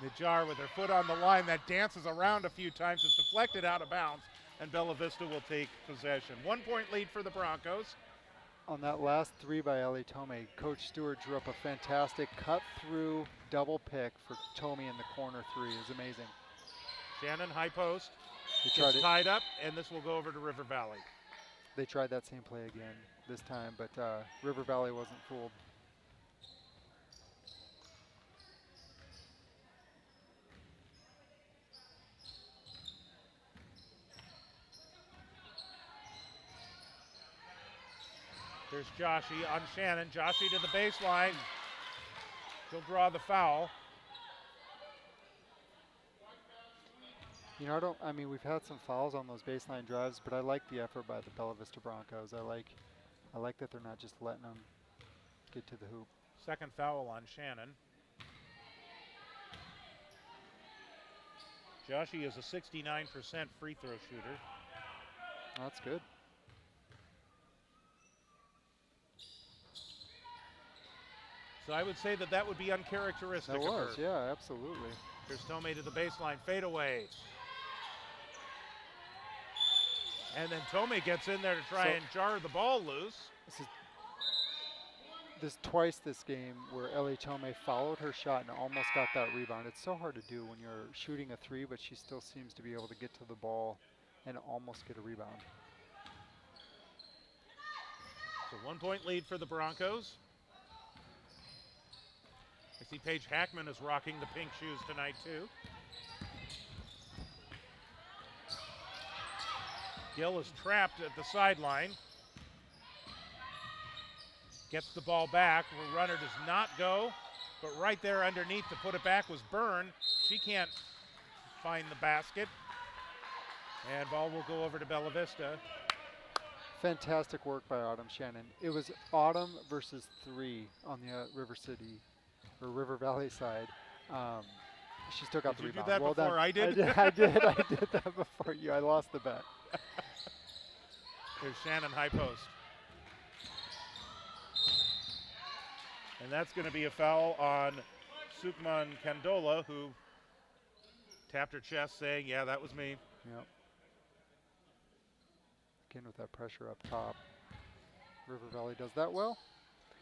Speaker 1: Najar with her foot on the line, that dances around a few times, is deflected out of bounds, and Bella Vista will take possession. 1 point lead for the Broncos.
Speaker 2: On that last three by Ellie Tomei, Coach Stewart drew up a fantastic cut-through double pick for Tomei in the corner three. It was amazing.
Speaker 1: Shannon, high post.
Speaker 2: It's
Speaker 1: tied up, and this will go over to River Valley.
Speaker 2: They tried that same play again this time, but River Valley wasn't fooled.
Speaker 1: There's Joshi on Shannon. Joshi to the baseline. She'll draw the foul.
Speaker 2: You know, we've had some fouls on those baseline drives, but I like the effort by the Bella Vista Broncos. I like that they're not just letting them get to the hoop.
Speaker 1: Second foul on Shannon. Joshi is a 69% free throw shooter.
Speaker 2: That's good.
Speaker 1: So I would say that would be uncharacteristic
Speaker 2: That
Speaker 1: of
Speaker 2: was,
Speaker 1: her.
Speaker 2: yeah, absolutely.
Speaker 1: Here's Tomei to the baseline, fade away. And then Tomei gets in there to try and jar the ball loose.
Speaker 2: This twice this game where Ellie Tomei followed her shot and almost got that rebound. It's so hard to do when you're shooting a three, but she still seems to be able to get to the ball and almost get a rebound.
Speaker 1: So 1 point lead for the Broncos. I see Paige Hackman is rocking the pink shoes tonight too. Gill is trapped at the sideline. Gets the ball back. The runner does not go, but right there underneath to put it back was Byrne. She can't find the basket. And ball will go over to Bella Vista.
Speaker 2: Fantastic work by Autumn Shannon. It was Autumn versus 3 on the River Valley side. She still got the rebound.
Speaker 1: Did you do that before I did?
Speaker 2: I did that before you. I lost the bet.
Speaker 1: Here's Shannon, high post. And that's going to be a foul on Sukman Kandola, who tapped her chest saying, yeah, that was me.
Speaker 2: Yep. Again with that pressure up top. River Valley does that well.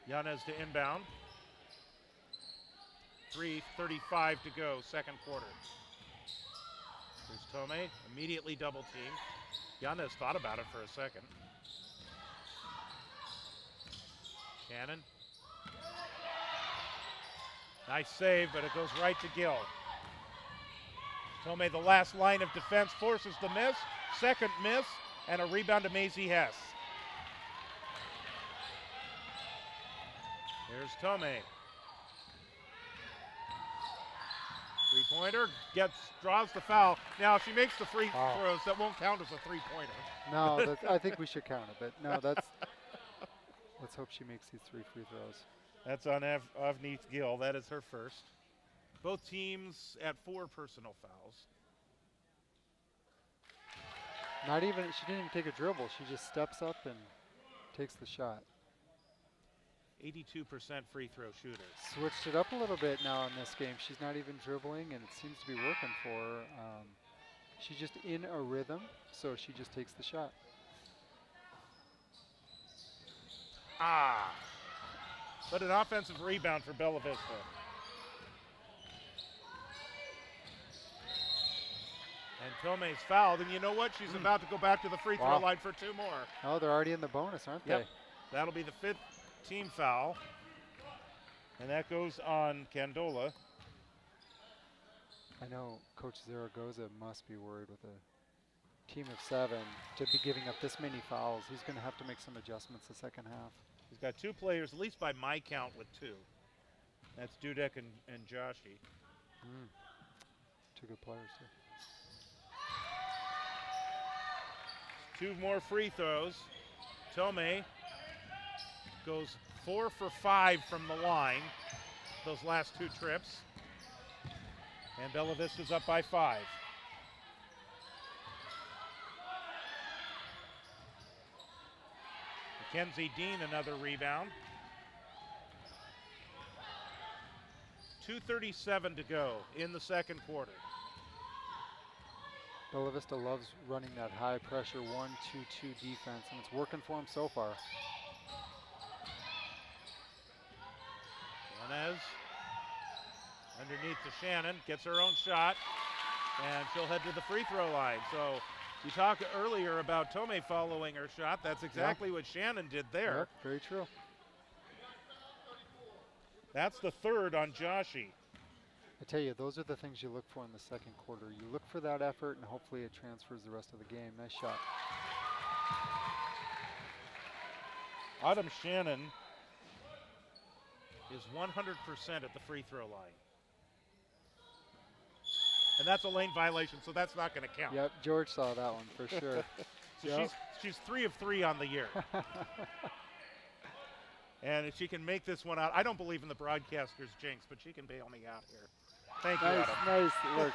Speaker 1: Yanez to inbound. 3:35 to go, second quarter. Here's Tomei, immediately double team. Yanez thought about it for a second. Shannon. Nice save, but it goes right to Gill. Tomei, the last line of defense, forces the miss. Second miss, and a rebound to Maisie Hess. Here's Tomei. Three-pointer, draws the foul. Now, if she makes the free throws, that won't count as a three-pointer.
Speaker 2: No, I think we should count it, but no, let's hope she makes these 3 free throws.
Speaker 1: That's on Avneet Gill. That is her first. Both teams at 4 personal fouls.
Speaker 2: Not even, she didn't even take a dribble. She just steps up and takes the shot.
Speaker 1: 82% free throw shooter.
Speaker 2: Switched it up a little bit now in this game. She's not even dribbling, and it seems to be working for her. She's just in a rhythm, so she just takes the shot.
Speaker 1: But an offensive rebound for Bella Vista. And Tomei's fouled, and you know what? She's about to go back to the free throw line for 2 more.
Speaker 2: Oh, they're already in the bonus, aren't
Speaker 1: Yep.
Speaker 2: they?
Speaker 1: That'll be the 5th team foul. And that goes on Candola.
Speaker 2: I know Coach Zaragoza must be worried with a team of 7 to be giving up this many fouls. He's going to have to make some adjustments the second half.
Speaker 1: He's got 2 players, at least by my count, with 2. That's Dudek and Joshi.
Speaker 2: 2 good players, too.
Speaker 1: 2 more free throws. Tomei goes 4 for 5 from the line, those last 2 trips. And Bella Vista's up by 5. Mackenzie Dean, another rebound. 2:37 to go in the second quarter.
Speaker 2: Bella Vista loves running that high pressure 1-2-2 defense, and it's working for them so far.
Speaker 1: Yanez underneath to Shannon, gets her own shot, and she'll head to the free throw line. So you talked earlier about Tomei following her shot. That's exactly what Shannon did there.
Speaker 2: Yep, very true.
Speaker 1: That's the 3rd on Joshi.
Speaker 2: I tell you, those are the things you look for in the second quarter. You look for that effort, and hopefully it transfers the rest of the game. Nice shot.
Speaker 1: Autumn Shannon is 100% at the free throw line. And that's a lane violation, so that's not going to count.
Speaker 2: Yep, George saw that one for sure.
Speaker 1: So
Speaker 2: Yep.
Speaker 1: she's 3 of 3 on the year. And if she can make this one out, I don't believe in the broadcaster's jinx, but she can bail me out here. Thank you,
Speaker 2: Nice,
Speaker 1: Autumn.
Speaker 2: nice work.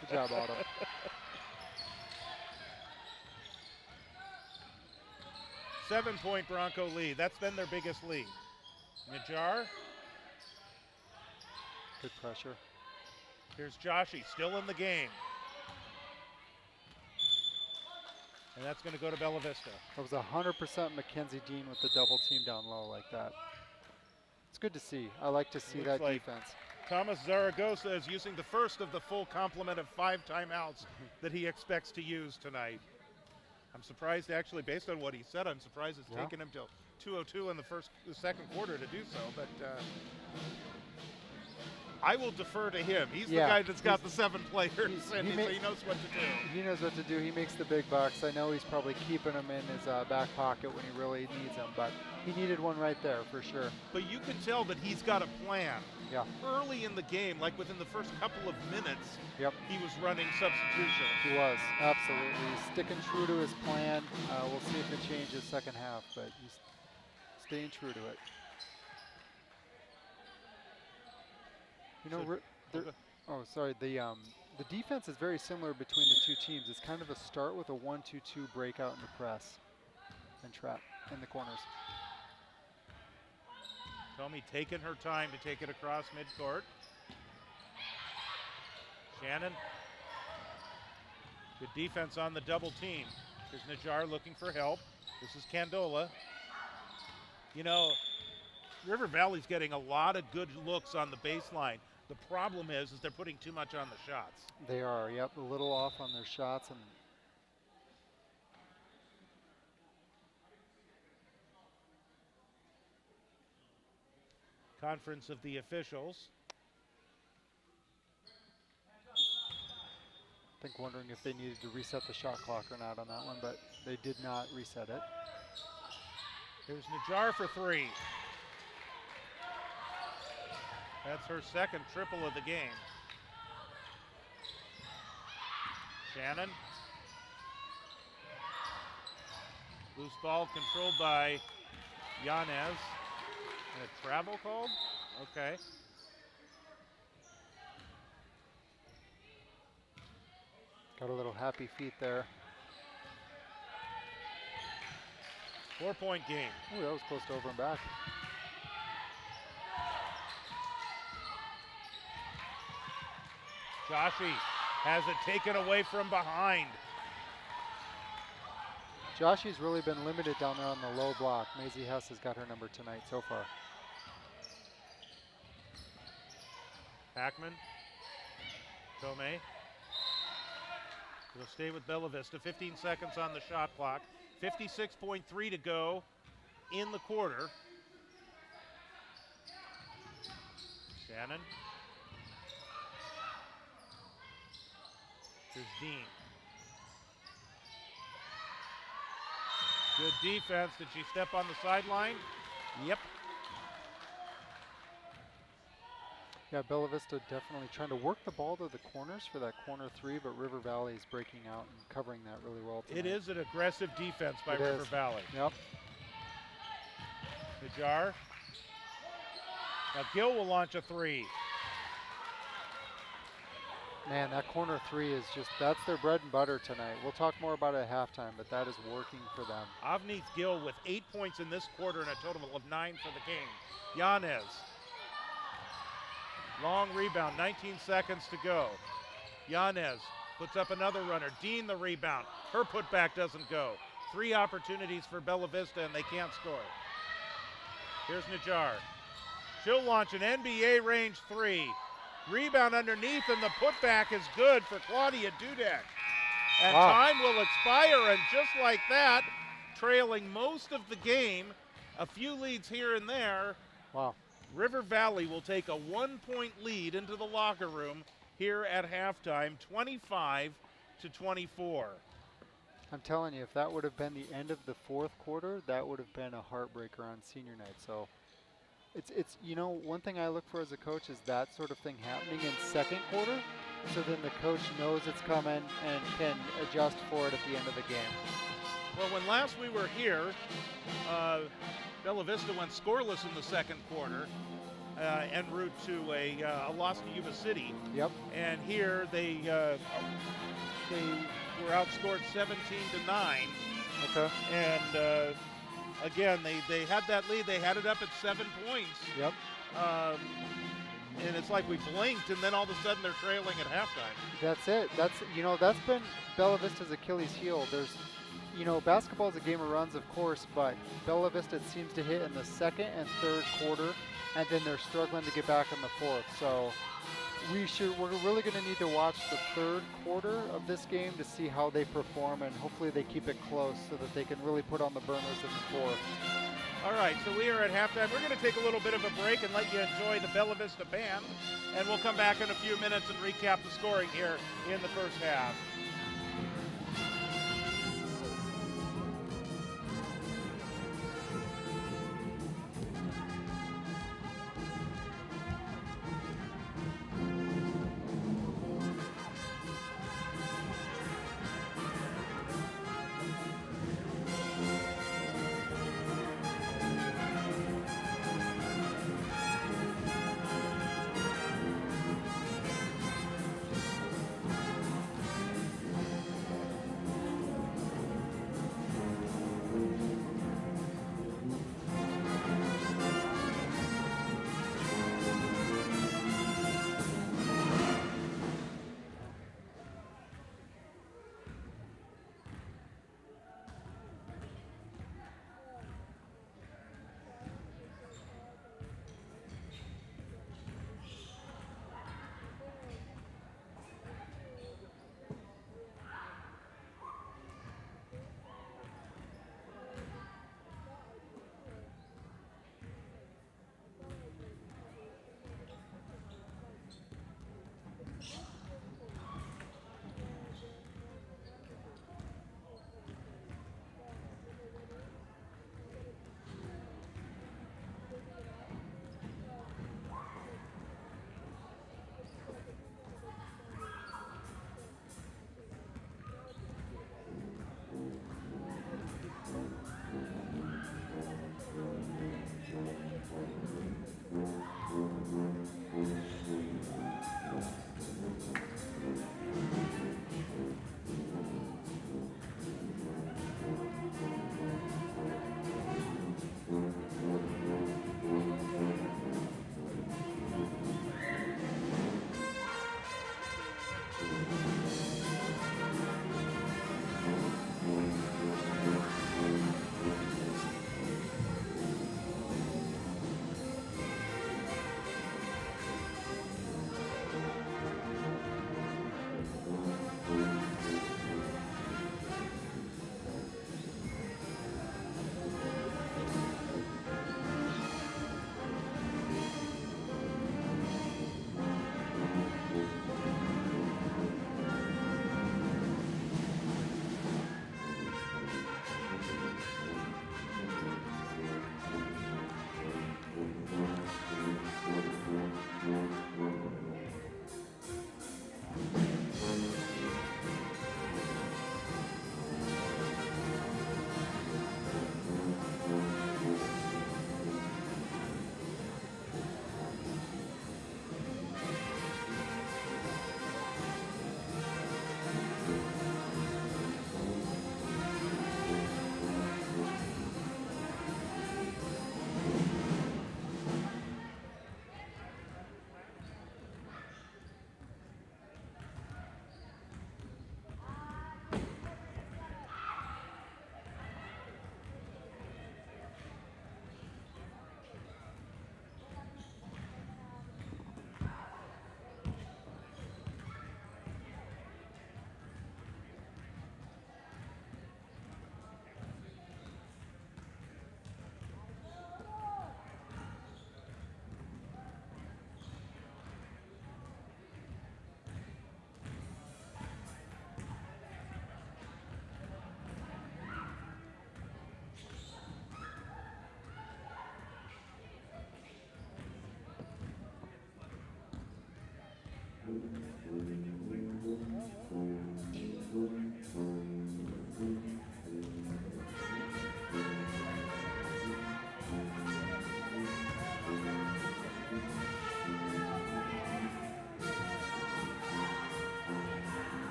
Speaker 2: Good job, Autumn.
Speaker 1: Seven-point Bronco lead. That's been their biggest lead. Najjar.
Speaker 2: Good pressure.
Speaker 1: Here's Joshi, still in the game. And that's going to go to Bella Vista.
Speaker 2: That was 100% Mackenzie Dean with the double team down low like that. It's good to see. I like to see that
Speaker 1: Looks like
Speaker 2: defense.
Speaker 1: Thomas Zaragoza is using the first of the full complement of 5 timeouts that he expects to use tonight. I'm surprised, actually, based on what he said, I'm surprised it's taken him till 2:02 in the second quarter to do so. But I will defer to him. He's the guy that's got the 7 players, and so he knows what to do.
Speaker 2: He knows what to do. He makes the big bucks. I know he's probably keeping them in his back pocket when he really needs them, but he needed one right there for sure.
Speaker 1: But you can tell that he's got a plan.
Speaker 2: Yeah.
Speaker 1: Early in the game, like within the first couple of minutes,
Speaker 2: Yep.
Speaker 1: he was running substitution.
Speaker 2: He was, absolutely. He's sticking true to his plan. We'll see if it changes second half, but he's staying true to it. You know, the defense is very similar between the 2 teams. It's kind of a start with a 1-2-2 breakout into press and trap in the corners.
Speaker 1: Tomei taking her time to take it across midcourt. Shannon. Good defense on the double team. Here's Najjar looking for help. This is Candola. You know, River Valley's getting a lot of good looks on the baseline. The problem is they're putting too much on the shots.
Speaker 2: They are, yep, a little off on their shots. And
Speaker 1: Conference of the officials.
Speaker 2: I think wondering if they needed to reset the shot clock or not on that one, but they did not reset it.
Speaker 1: Here's Najjar for 3. That's her second triple of the game. Shannon. Loose ball controlled by Yanez. And a travel called? Okay.
Speaker 2: Got a little happy feet there.
Speaker 1: 4-point game.
Speaker 2: Ooh, that was close to over and back.
Speaker 1: Joshi has it taken away from behind.
Speaker 2: Joshi's really been limited down there on the low block. Maisie Hess has got her number tonight so far.
Speaker 1: Packman. Tomei. Will stay with Bella Vista. 15 seconds on the shot clock. 56.3 to go in the quarter. Shannon. Here's Dean. Good defense. Did she step on the sideline? Yep.
Speaker 2: Yeah, Bella Vista definitely trying to work the ball to the corners for that corner three, but River Valley is breaking out and covering that really well tonight.
Speaker 1: It is an aggressive defense by
Speaker 2: It
Speaker 1: River
Speaker 2: is.
Speaker 1: Valley.
Speaker 2: Yep.
Speaker 1: Najar. Now Gill will launch a three.
Speaker 2: Man, that corner three is just, that's their bread and butter tonight. We'll talk more about it at halftime, but that is working for them.
Speaker 1: Avneet Gill with 8 points in this quarter and a total of 9 for the game. Yanez. Long rebound, 19 seconds to go. Yanez puts up another runner. Dean the rebound. Her putback doesn't go. 3 opportunities for Bella Vista and they can't score. Here's Najar. She'll launch an NBA range three. Rebound underneath and the putback is good for Claudia Dudek. And
Speaker 2: wow.
Speaker 1: Time will expire, and just like that, trailing most of the game, a few leads here and there.
Speaker 2: Wow.
Speaker 1: River Valley will take a 1-point lead into the locker room here at halftime, 25-24.
Speaker 2: I'm telling you, if that would have been the end of the fourth quarter, that would have been a heartbreaker on senior night. So it's you know, one thing I look for as a coach is that sort of thing happening in second quarter, so then the coach knows it's coming and can adjust for it at the end of the game.
Speaker 1: Well, when last we were here, Bella Vista went scoreless in the second quarter, en route to a loss to Yuba City.
Speaker 2: Yep.
Speaker 1: And here they were outscored 17-9.
Speaker 2: Okay.
Speaker 1: And again, they had that lead. They had it up at 7 points.
Speaker 2: Yep.
Speaker 1: And it's like we blinked, and then all of a sudden they're trailing at halftime.
Speaker 2: That's it. That's been Bella Vista's Achilles heel. There's, basketball is a game of runs, of course, but Bella Vista seems to hit in the second and third quarter, and then they're struggling to get back in the fourth. So we're really going to need to watch the third quarter of this game to see how they perform, and hopefully they keep it close so that they can really put on the burners in the fourth.
Speaker 1: All right, so we are at halftime. We're going to take a little bit of a break and let you enjoy the Bella Vista band, and we'll come back in a few minutes and recap the scoring here in the first half.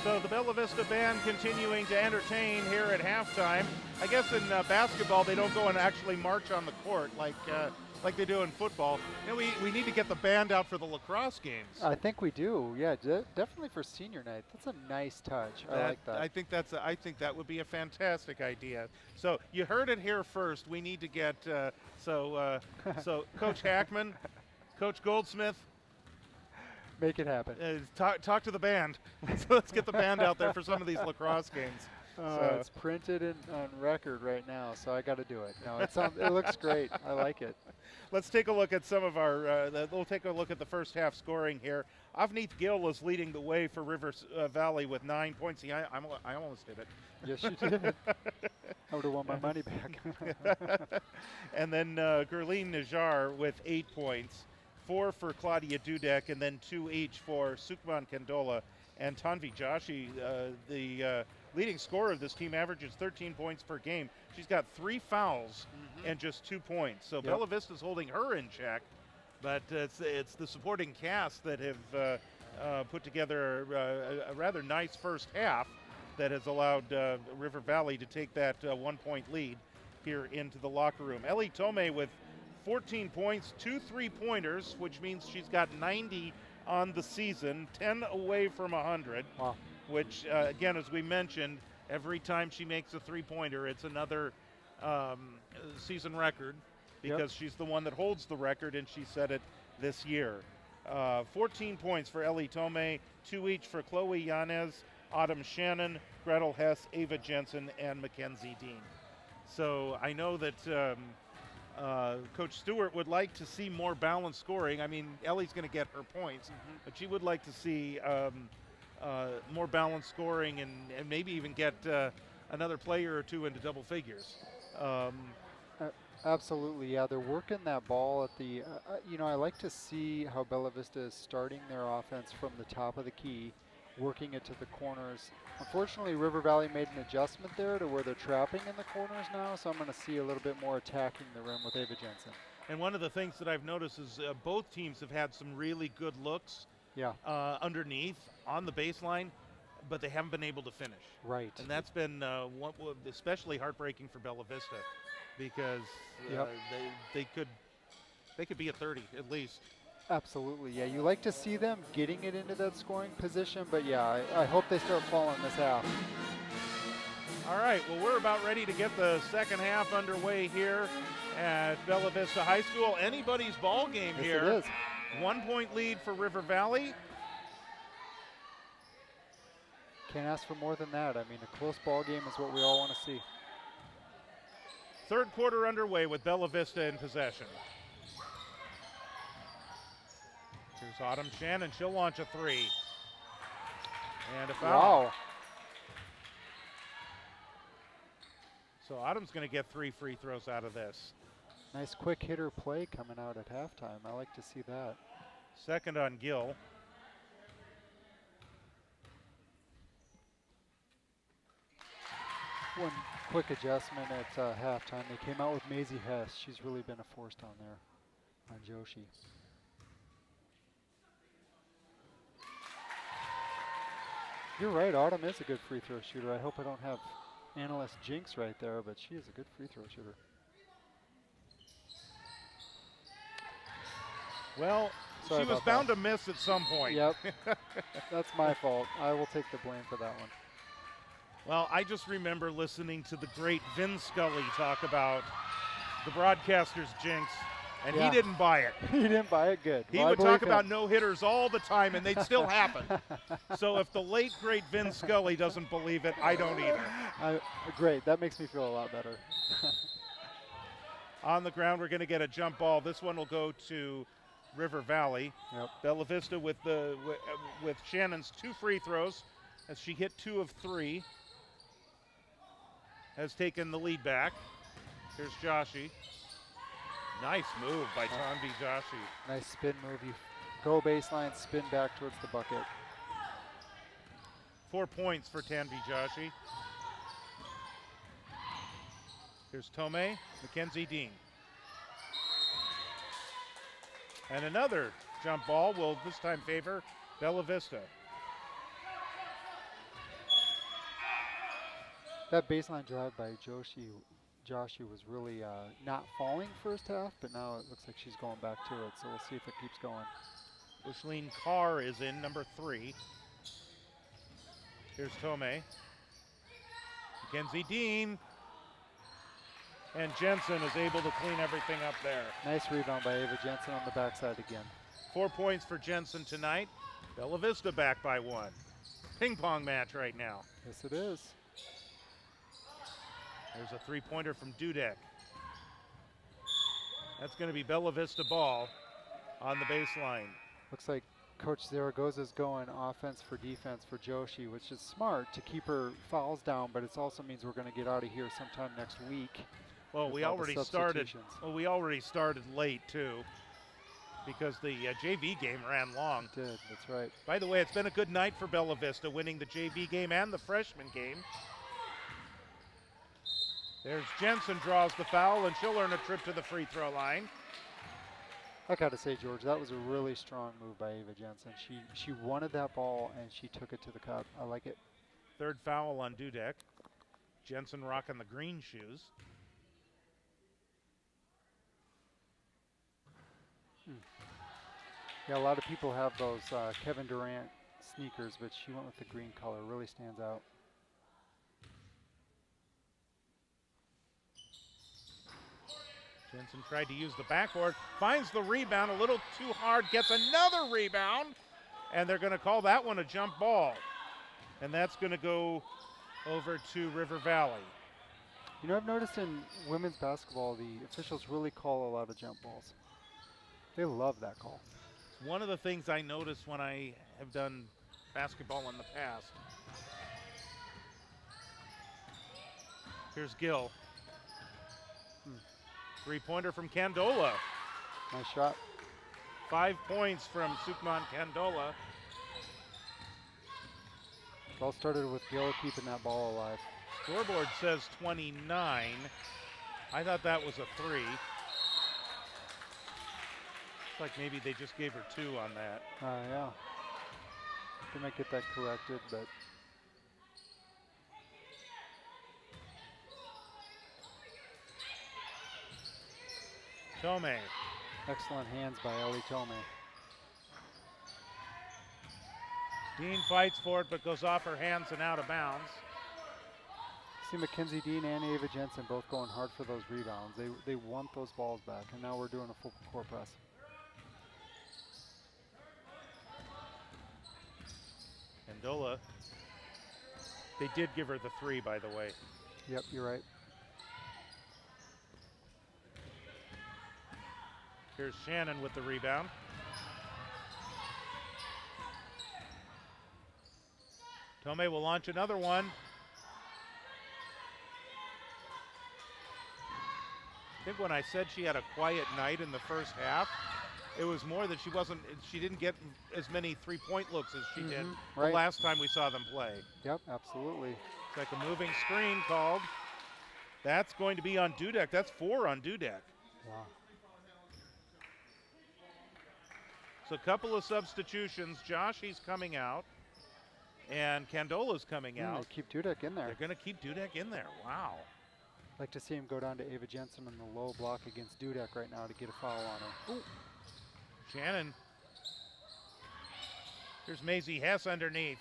Speaker 1: So the Bella Vista band continuing to entertain here at halftime. I guess in basketball they don't go and actually march on the court like they do in football. You know, we need to get the band out for the lacrosse games.
Speaker 2: I think we do. Yeah, definitely for senior night. That's a nice touch. I like that.
Speaker 1: I think that would be a fantastic idea. So you heard it here first. We need to get so Coach Hackman, Coach Goldsmith,
Speaker 2: make it happen.
Speaker 1: Talk to the band. Let's get the band out there for some of these lacrosse games.
Speaker 2: It's printed on record right now, so I got to do it. No, it looks great. I like it.
Speaker 1: Let's take a look at some of our. We'll take a look at the first half scoring here. Avneet Gill is leading the way for River Valley with 9 points. See, I almost did it.
Speaker 2: Yes, you did. I would have won my money back.
Speaker 1: And then Gurleen Najar with 8 points, 4 for Claudia Dudek, and then 2 each for Sukman Kandola and Tanvi Joshi. The leading scorer of this team averages 13 points per game. She's got 3 fouls and just 2 points. So Bella Vista's holding her in check, but it's the supporting cast that have put together a rather nice first half that has allowed River Valley to take that 1 point lead here into the locker room. Ellie Tomei with 14 points, 2 3-pointers, which means she's got 90 on the season, 10 away from 100.
Speaker 2: Wow.
Speaker 1: Which, again, as we mentioned, every time she makes a 3-pointer, it's another season record because she's the one that holds the record, and she set it this year. 14 points for Ellie Tomei, 2 each for Chloe Yanez, Autumn Shannon, Gretel Hess, Ava Jensen, and Mackenzie Dean. So I know that Coach Stewart would like to see more balanced scoring. I mean, Ellie's going to get her points, but she would like to see more balanced scoring and maybe even get another player or two into double figures.
Speaker 2: Absolutely, yeah. They're working that ball at the, I like to see how Bella Vista is starting their offense from the top of the key, working it to the corners. Unfortunately, River Valley made an adjustment there to where they're trapping in the corners now, so I'm going to see a little bit more attacking the rim with Ava Jensen.
Speaker 1: And one of the things that I've noticed is both teams have had some really good looks underneath on the baseline, but they haven't been able to finish.
Speaker 2: Right.
Speaker 1: And that's been especially heartbreaking for Bella Vista because they could be at 30 at least.
Speaker 2: Absolutely, yeah. You like to see them getting it into that scoring position, but yeah, I hope they start falling this half.
Speaker 1: All right, well, we're about ready to get the second half underway here at Bella Vista High School. Anybody's ball game here.
Speaker 2: It is.
Speaker 1: 1 point lead for River Valley.
Speaker 2: Can't ask for more than that. I mean, a close ball game is what we all want to see.
Speaker 1: Third quarter underway with Bella Vista in possession. Here's Autumn Shannon. She'll launch a 3. And a foul.
Speaker 2: Wow.
Speaker 1: So Autumn's going to get 3 free throws out of this.
Speaker 2: Nice quick hitter play coming out at halftime. I like to see that.
Speaker 1: Second on Gill.
Speaker 2: One quick adjustment at halftime. They came out with Maisie Hess. She's really been a force down there on Joshi. You're right, Autumn is a good free throw shooter. I hope I don't have analyst jinx right there, but she is a good free throw shooter.
Speaker 1: Well,
Speaker 2: Sorry
Speaker 1: she was bound to miss at some point.
Speaker 2: Yep, that's my fault. I will take the blame for that one.
Speaker 1: Well, I just remember listening to the great Vin Scully talk about the broadcaster's jinx, and he didn't buy it.
Speaker 2: He didn't buy it good.
Speaker 1: He would talk about no-hitters all the time, and they'd still happen. So if the late, great Vin Scully doesn't believe it, I don't either.
Speaker 2: Great. That makes me feel a lot better.
Speaker 1: On the ground, we're going to get a jump ball. This one will go to River Valley.
Speaker 2: Yep.
Speaker 1: Bella Vista with Shannon's 2 free throws, as she hit 2 of 3, has taken the lead back. Here's Joshi. Nice move by Tanvi Joshi.
Speaker 2: Nice spin move. You go baseline, spin back towards the bucket.
Speaker 1: 4 points for Tanvi Joshi. Here's Tomei, Mackenzie Dean. And another jump ball will this time favor Bella Vista.
Speaker 2: That baseline drive by Joshi was really not falling first half, but now it looks like she's going back to it. So we'll see if it keeps going.
Speaker 1: Bushleen Carr is in, number 3. Here's Tomei. Mackenzie Dean. And Jensen is able to clean everything up there.
Speaker 2: Nice rebound by Ava Jensen on the backside again.
Speaker 1: 4 points for Jensen tonight. Bella Vista back by 1. Ping pong match right now.
Speaker 2: Yes, it is.
Speaker 1: There's a 3-pointer from Dudek. That's going to be Bella Vista ball on the baseline.
Speaker 2: Looks like Coach Zaragoza's going offense for defense for Joshi, which is smart to keep her fouls down, but it also means we're going to get out of here sometime next week.
Speaker 1: Well, we already started. Well, we already started late too, because the JV game ran long.
Speaker 2: It did. That's right.
Speaker 1: By the way, it's been a good night for Bella Vista, winning the JV game and the freshman game. There's Jensen draws the foul, and she'll earn a trip to the free throw line.
Speaker 2: I gotta say, George, that was a really strong move by Ava Jensen. She wanted that ball and she took it to the cup. I like it.
Speaker 1: 3rd foul on Dudek. Jensen rocking the green shoes.
Speaker 2: Yeah, a lot of people have those Kevin Durant sneakers, but she went with the green color. Really stands out.
Speaker 1: Jensen tried to use the backboard, finds the rebound a little too hard, gets another rebound, and they're going to call that one a jump ball. And that's going to go over to River Valley.
Speaker 2: You know, I've noticed in women's basketball, the officials really call a lot of jump balls. They love that call.
Speaker 1: One of the things I noticed when I have done basketball in the past. Here's Gill. 3-pointer from Candola.
Speaker 2: Nice shot.
Speaker 1: 5 points from Sukman Candola.
Speaker 2: It all started with Gill keeping that ball alive.
Speaker 1: Scoreboard says 29. I thought that was a 3. Looks like maybe they just gave her 2 on that.
Speaker 2: Yeah. They might get that corrected, but
Speaker 1: Tomei.
Speaker 2: excellent hands by Ellie Tomei.
Speaker 1: Dean fights for it, but goes off her hands and out of bounds.
Speaker 2: See Mackenzie Dean and Ava Jensen both going hard for those rebounds. They want those balls back, and now we're doing a full court press.
Speaker 1: Candola. They did give her the 3, by the way.
Speaker 2: Yep, you're right.
Speaker 1: Here's Shannon with the rebound. Tomei will launch another one. I think when I said she had a quiet night in the first half, it was more that she didn't get as many 3-point looks as she did the last time we saw them play.
Speaker 2: Yep, absolutely.
Speaker 1: It's like a moving screen called. That's going to be on Dudek. That's 4 on Dudek.
Speaker 2: Wow.
Speaker 1: So a couple of substitutions. Joshy's coming out, and Candola's coming out.
Speaker 2: They keep Dudek in there.
Speaker 1: They're going to keep Dudek in there. Wow.
Speaker 2: Like to see him go down to Ava Jensen in the low block against Dudek right now to get a foul on her.
Speaker 1: Ooh. Shannon. Here's Maisie Hess underneath.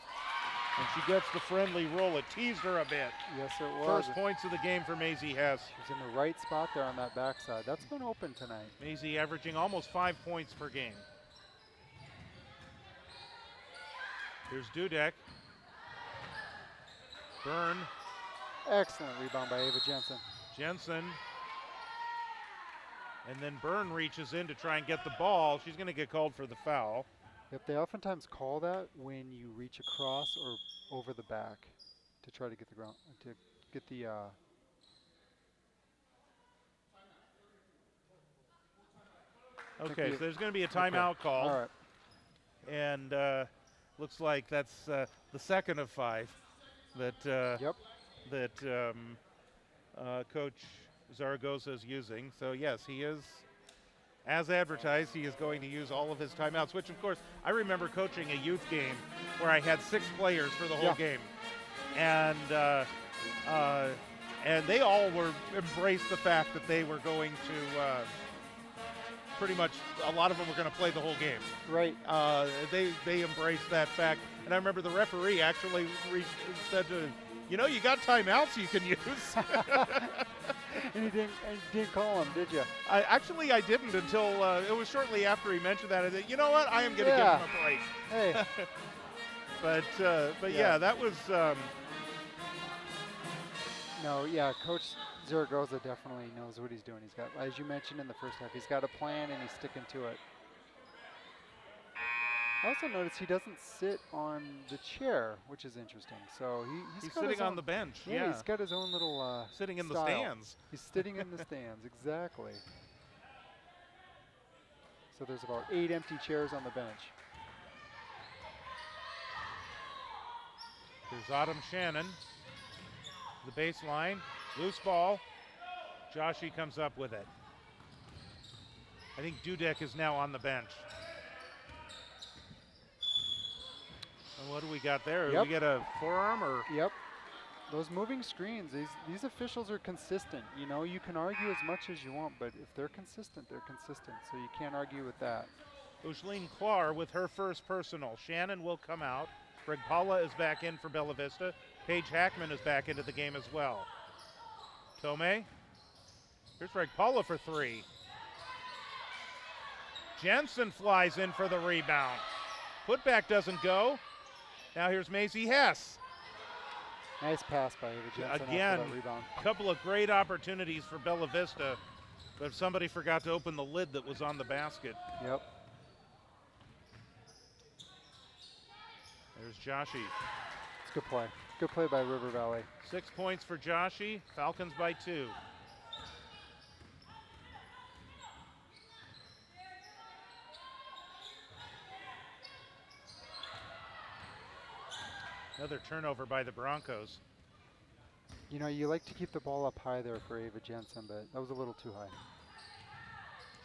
Speaker 1: And she gets the friendly roll. It teased her a bit.
Speaker 2: Yes, it was.
Speaker 1: First points of the game for Maisie Hess.
Speaker 2: She's in the right spot there on that backside. That's been open tonight.
Speaker 1: Maisie averaging almost 5 points per game. Here's Dudek. Byrne.
Speaker 2: Excellent rebound by Ava Jensen.
Speaker 1: Jensen. And then Byrne reaches in to try and get the ball. She's going to get called for the foul.
Speaker 2: Yep, they oftentimes call that when you reach across or over the back to try to get the ground, to get the
Speaker 1: Okay, so there's going to be a timeout call.
Speaker 2: All right.
Speaker 1: And looks like that's the second of 5 that Coach Zaragoza is using. So yes, he is, as advertised, he is going to use all of his timeouts, which of course, I remember coaching a youth game where I had 6 players for the whole game. And And they all embraced the fact that they were going to pretty much, a lot of them were going to play the whole game.
Speaker 2: Right.
Speaker 1: They embraced that fact. And I remember the referee actually said to him, you know, you got timeouts you can use.
Speaker 2: And you didn't call him, did you?
Speaker 1: I didn't until it was shortly after he mentioned that. I said, you know what, I am going to give him a break.
Speaker 2: Hey.
Speaker 1: but yeah, that was.
Speaker 2: No, yeah, Coach Zaragoza definitely knows what he's doing. He's got, as you mentioned in the first half, he's got a plan and he's sticking to it. I also noticed he doesn't sit on the chair, which is interesting. So he's
Speaker 1: sitting on the bench. Yeah,
Speaker 2: he's got his own little
Speaker 1: sitting in
Speaker 2: style.
Speaker 1: the stands.
Speaker 2: He's sitting in the stands, exactly. So there's about 8 empty chairs on the bench.
Speaker 1: There's Autumn Shannon, the baseline, loose ball. Joshi comes up with it. I think Dudek is now on the bench. And what do we got there?
Speaker 2: Yep.
Speaker 1: We get a forearm or?
Speaker 2: Yep. Those moving screens, these officials are consistent. You know, you can argue as much as you want, but if they're consistent, they're consistent. So you can't argue with that.
Speaker 1: Ushleen Klar with her first personal. Shannon will come out. Greg Paula is back in for Bella Vista. Paige Hackman is back into the game as well. Tomei. Here's Greg Paula for 3. Jensen flies in for the rebound. Putback doesn't go. Now here's Maisie Hess.
Speaker 2: Nice pass by Ava Jensen.
Speaker 1: Again,
Speaker 2: after that rebound.
Speaker 1: a couple of great opportunities for Bella Vista, but somebody forgot to open the lid that was on the basket.
Speaker 2: Yep.
Speaker 1: There's Joshi.
Speaker 2: It's a good play. Good play by River Valley.
Speaker 1: 6 points for Joshi. Falcons by 2. Another turnover by the Broncos.
Speaker 2: You know, you like to keep the ball up high there for Ava Jensen, but that was a little too high.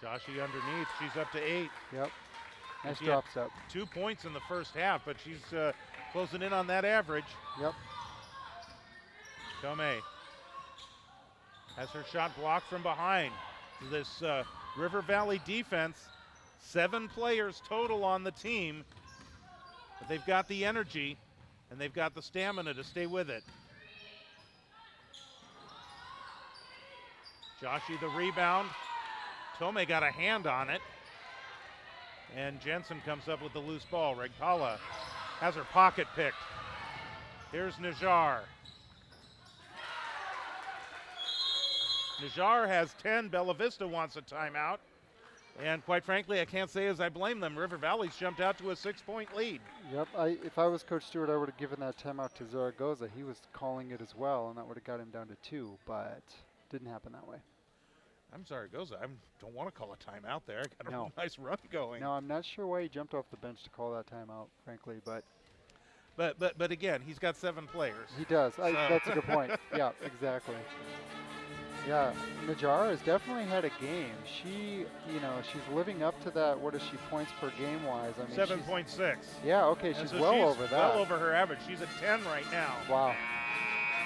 Speaker 1: Joshi underneath. She's up to 8.
Speaker 2: Yep. Nice
Speaker 1: She
Speaker 2: drop
Speaker 1: had
Speaker 2: step.
Speaker 1: 2 points in the first half, but she's closing in on that average.
Speaker 2: Yep.
Speaker 1: Tomei has her shot blocked from behind. This River Valley defense, 7 players total on the team, but they've got the energy and they've got the stamina to stay with it. Joshi the rebound. Tomei got a hand on it. And Jensen comes up with the loose ball. Regpala has her pocket picked. Here's Najjar. Najjar has 10. Bella Vista wants a timeout. And quite frankly, I can't say as I blame them. River Valley's jumped out to a 6-point lead.
Speaker 2: Yep. If I was Coach Stewart, I would have given that timeout to Zaragoza. He was calling it as well, and that would have got him down to 2, but didn't happen that way.
Speaker 1: I'm sorry, Goza. I don't want to call a timeout there. I got
Speaker 2: No.
Speaker 1: a nice run going.
Speaker 2: No, I'm not sure why he jumped off the bench to call that timeout, frankly, but
Speaker 1: But again, he's got 7 players.
Speaker 2: he does. That's a good point. Yeah, exactly. Yeah, Najjar has definitely had a game. She's living up to that. What is she points per game wise? I mean,
Speaker 1: 7.6.
Speaker 2: Yeah, okay,
Speaker 1: And
Speaker 2: she's
Speaker 1: so
Speaker 2: well
Speaker 1: she's
Speaker 2: over that.
Speaker 1: well over her average. She's at 10 right now.
Speaker 2: Wow.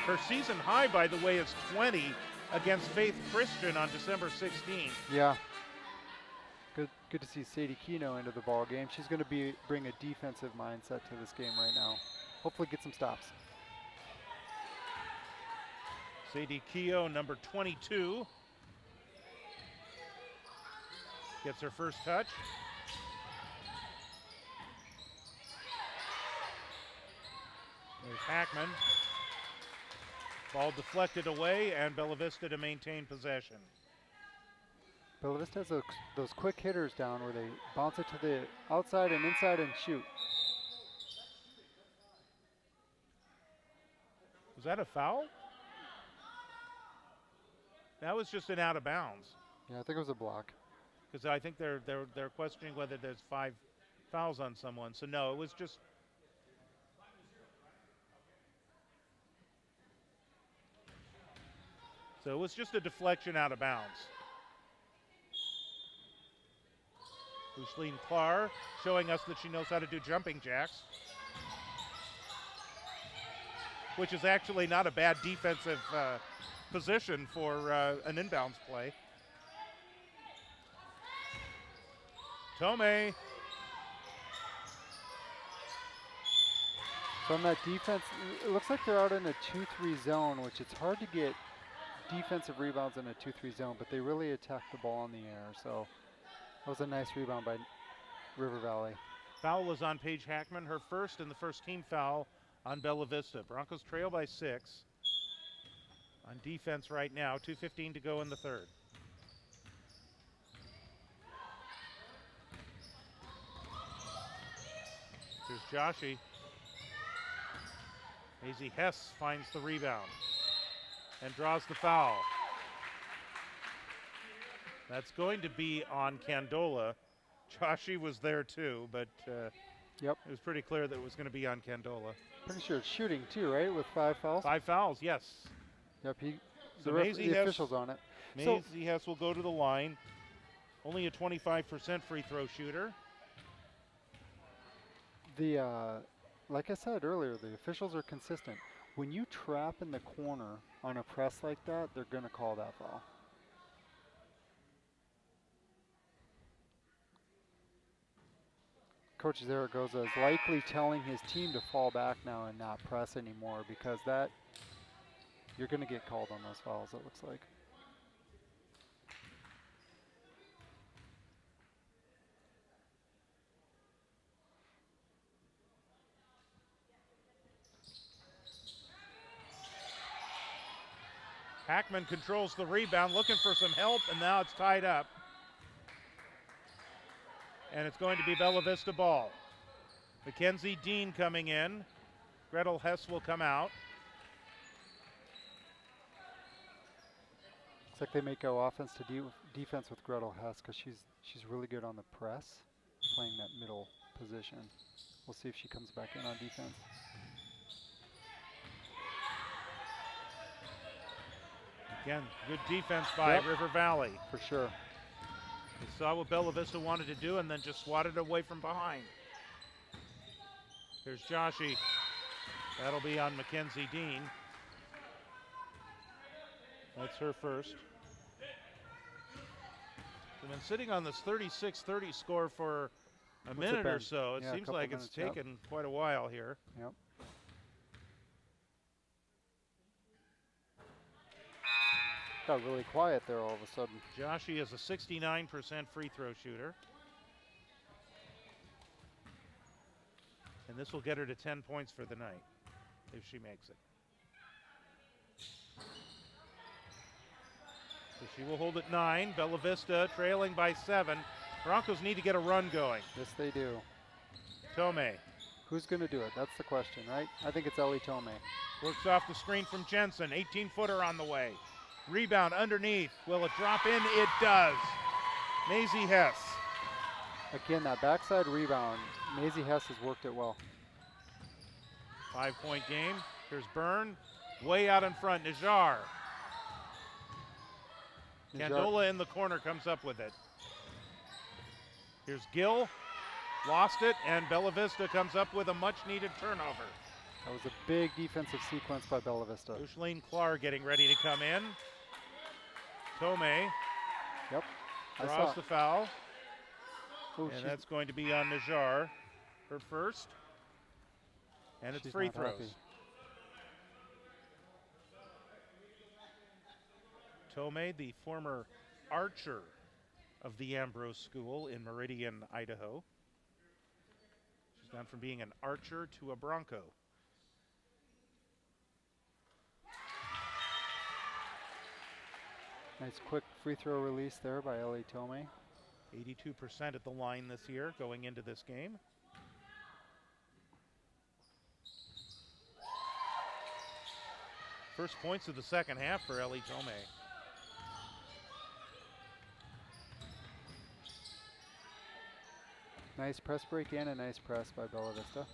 Speaker 1: Her season high, by the way, is 20 against Faith Christian on December 16th.
Speaker 2: Yeah. Good to see Sadie Kino into the ball game. She's going to bring a defensive mindset to this game right now. Hopefully get some stops.
Speaker 1: Sadie Keogh, number 22, gets her first touch. There's Hackman. Ball deflected away, and Bella Vista to maintain possession.
Speaker 2: Bella Vista has those quick hitters down where they bounce it to the outside and inside and shoot.
Speaker 1: Was that a foul? That was just an out of bounds.
Speaker 2: Yeah, I think it was a block.
Speaker 1: Because I think they're questioning whether there's 5 fouls on someone. So no, it was just. So it was just a deflection out of bounds. Ushleen Klar showing us that she knows how to do jumping jacks. which is actually not a bad defensive position for an inbounds play. Tomei.
Speaker 2: From that defense, it looks like they're out in a 2-3 zone, which it's hard to get defensive rebounds in a 2-3 zone, but they really attacked the ball in the air. So that was a nice rebound by River Valley.
Speaker 1: Foul is on Paige Hackman, her first and the first team foul on Bella Vista. Broncos trail by 6. On defense right now, 2:15 to go in the third. Here's Joshi. Maisie Hess finds the rebound and draws the foul. That's going to be on Candola. Joshi was there too, but
Speaker 2: Yep.
Speaker 1: it was pretty clear that it was going to be on Candola.
Speaker 2: Pretty sure it's shooting too, right? With 5 fouls.
Speaker 1: 5 fouls, yes.
Speaker 2: Yep.
Speaker 1: So
Speaker 2: The
Speaker 1: Maisie Hess,
Speaker 2: officials on it.
Speaker 1: Maisie Hess will go to the line. Only a 25% free throw shooter.
Speaker 2: Like I said earlier, the officials are consistent. When you trap in the corner on a press like that, they're going to call that foul. Coach Zaragoza is likely telling his team to fall back now and not press anymore, because that you're going to get called on those fouls, it looks like.
Speaker 1: Hackman controls the rebound, looking for some help, and now it's tied up. And it's going to be Bella Vista ball. Mackenzie Dean coming in. Gretel Hess will come out.
Speaker 2: Looks like they may go offense to defense with Gretel Hess, because she's really good on the press, playing that middle position. We'll see if she comes back in on defense.
Speaker 1: Again, good defense by River Valley.
Speaker 2: For sure.
Speaker 1: They saw what Bella Vista wanted to do and then just swatted away from behind. Here's Joshi. That'll be on Mackenzie Dean. That's her first. We've been sitting on this 36-30 score for a minute or so. It seems like it's taken quite a while here.
Speaker 2: Yep. Got really quiet there all of a sudden.
Speaker 1: Joshi is a 69% free throw shooter. And this will get her to 10 points for the night if she makes it. So she will hold at 9. Bella Vista trailing by 7. Broncos need to get a run going.
Speaker 2: Yes, they do.
Speaker 1: Tomei
Speaker 2: Who's going to do it? That's the question, right? I think it's Ellie Tomei.
Speaker 1: works off the screen from Jensen. 18-footer on the way. Rebound underneath. Will it drop in? It does. Maisie Hess.
Speaker 2: Again, that backside rebound, Maisie Hess has worked it well.
Speaker 1: 5-point game. Here's Byrne. Way out in front. Najjar. Candola in the corner comes up with it. Here's Gill. Lost it, and Bella Vista comes up with a much-needed turnover.
Speaker 2: That was a big defensive sequence by Bella Vista.
Speaker 1: Ushleen Clark getting ready to come in. Tomei
Speaker 2: Yep.
Speaker 1: draws the foul.
Speaker 2: Ooh,
Speaker 1: And that's going to be on Najjar, her first. And it's free
Speaker 2: not
Speaker 1: throws.
Speaker 2: happy.
Speaker 1: Tomei, the former archer of the Ambrose School in Meridian, Idaho. She's gone from being an archer to a Bronco.
Speaker 2: Nice quick free throw release there by Ellie Tomei.
Speaker 1: 82% at the line this year going into this game. First points of the second half for Ellie Tomei.
Speaker 2: Nice press break and a nice press by Bella Vista.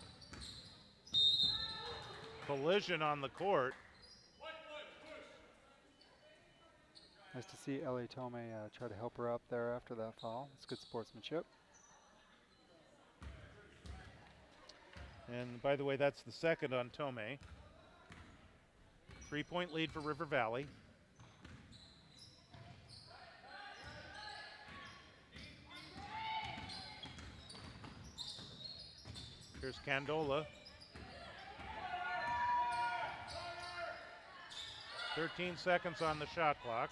Speaker 1: Collision on the court.
Speaker 2: Nice to see Ellie Tomei try to help her up there after that foul. It's good sportsmanship.
Speaker 1: And by the way, that's the second on Tomei. 3-point lead for River Valley. Here's Candola. 13 seconds on the shot clock.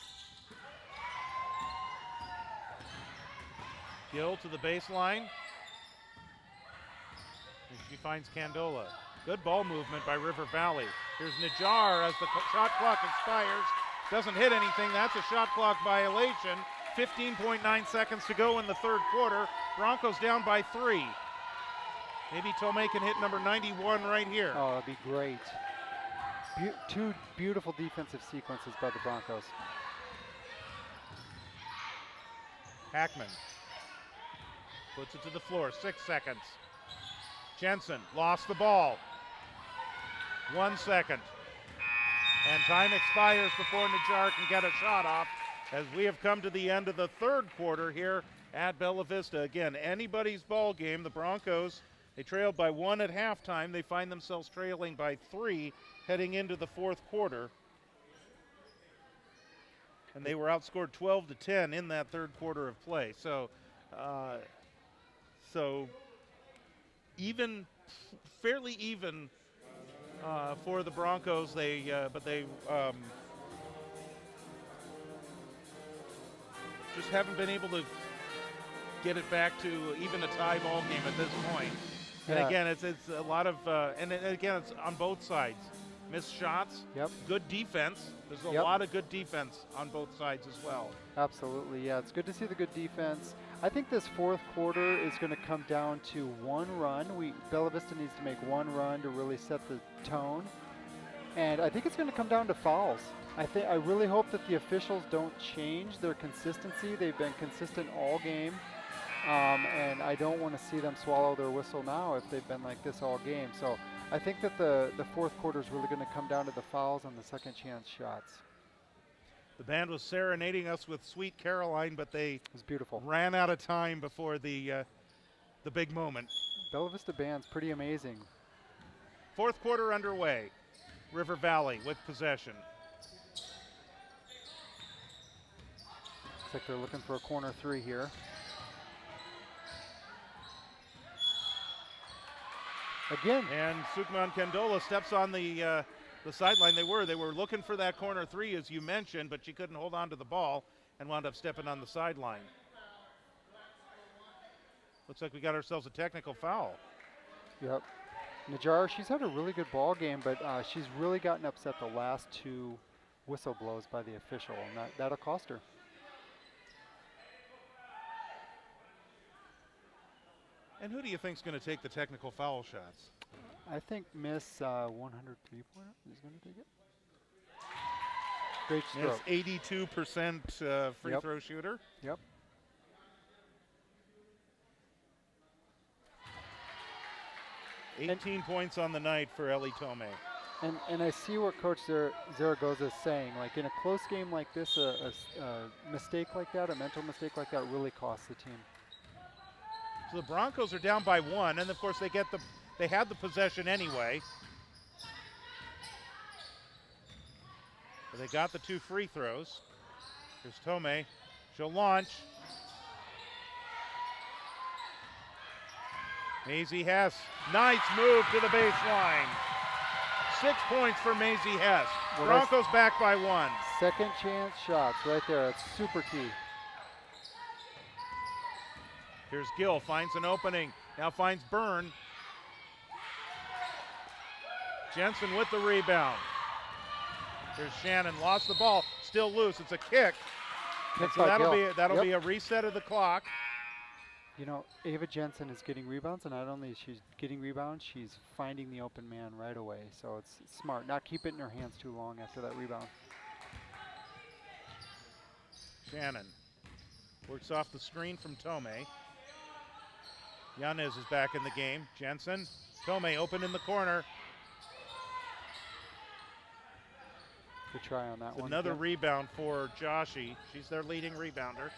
Speaker 1: Gill to the baseline. And she finds Candola. Good ball movement by River Valley. Here's Najjar as the shot clock expires. Doesn't hit anything. That's a shot clock violation. 15.9 seconds to go in the third quarter. Broncos down by 3. Maybe Tomei can hit number 91 right here.
Speaker 2: Oh, that'd be great. Two beautiful defensive sequences by the Broncos.
Speaker 1: Hackman puts it to the floor, 6 seconds. Jensen lost the ball. 1 second. And time expires before Najjar can get a shot off as we have come to the end of the third quarter here at Bella Vista. Again, anybody's ball game. The Broncos, they trailed by 1 at halftime. They find themselves trailing by 3 heading into the fourth quarter. And they were outscored 12-10 in that third quarter of play. So even, fairly even for the Broncos. But they just haven't been able to get it back to even a tie ball game at this point. And again, it's a lot of, and again, it's on both sides. Missed shots, good defense. There's a lot of good defense on both sides as well.
Speaker 2: Absolutely, yeah. It's good to see the good defense. I think this fourth quarter is going to come down to one run. Bella Vista needs to make one run to really set the tone. And I think it's going to come down to fouls. I really hope that the officials don't change their consistency. They've been consistent all game. And I don't want to see them swallow their whistle now if they've been like this all game. So I think that the fourth quarter is really going to come down to the fouls and the second chance shots.
Speaker 1: The band was serenading us with Sweet Caroline, but they ran out of time before the big moment.
Speaker 2: Bella Vista band's pretty amazing.
Speaker 1: Fourth quarter underway. River Valley with possession.
Speaker 2: Looks like they're looking for a corner three here. Again.
Speaker 1: And Sukman Candola steps on the sideline. They were looking for that corner three, as you mentioned, but she couldn't hold on to the ball and wound up stepping on the sideline. Looks like we got ourselves a technical foul.
Speaker 2: Yep. Najjar, she's had a really good ball game, but she's really gotten upset the last two whistle blows by the official, and that'll cost her.
Speaker 1: And who do you think is going to take the technical foul shots?
Speaker 2: I think Miss 100 3-pointer is going to take it. Great stroke.
Speaker 1: Miss 82% free throw shooter.
Speaker 2: Yep.
Speaker 1: And 18 points on the night for Ellie Tomei.
Speaker 2: And I see what Coach Zaragoza is saying. Like in a close game like this, a mistake like that, a mental mistake like that really costs the team.
Speaker 1: So the Broncos are down by 1, and of course they had the possession anyway. But they got the 2 free throws. Here's Tomei. She'll launch. Maisie Hess. Nice move to the baseline. 6 points for Maisie Hess. Well, Broncos back by 1.
Speaker 2: Second chance shots right there. It's super key.
Speaker 1: Here's Gill, finds an opening, now finds Byrne. Jensen with the rebound. Here's Shannon, lost the ball, still loose, it's a kick. So that'll be a reset of the clock.
Speaker 2: You know, Ava Jensen is getting rebounds, and not only is she getting rebounds, she's finding the open man right away. So it's smart, not keep it in her hands too long after that rebound.
Speaker 1: Shannon works off the screen from Tomei. Yanez is back in the game. Jensen, Tomei open in the corner.
Speaker 2: Good try on that one.
Speaker 1: Another rebound for Joshi. She's their leading rebounder.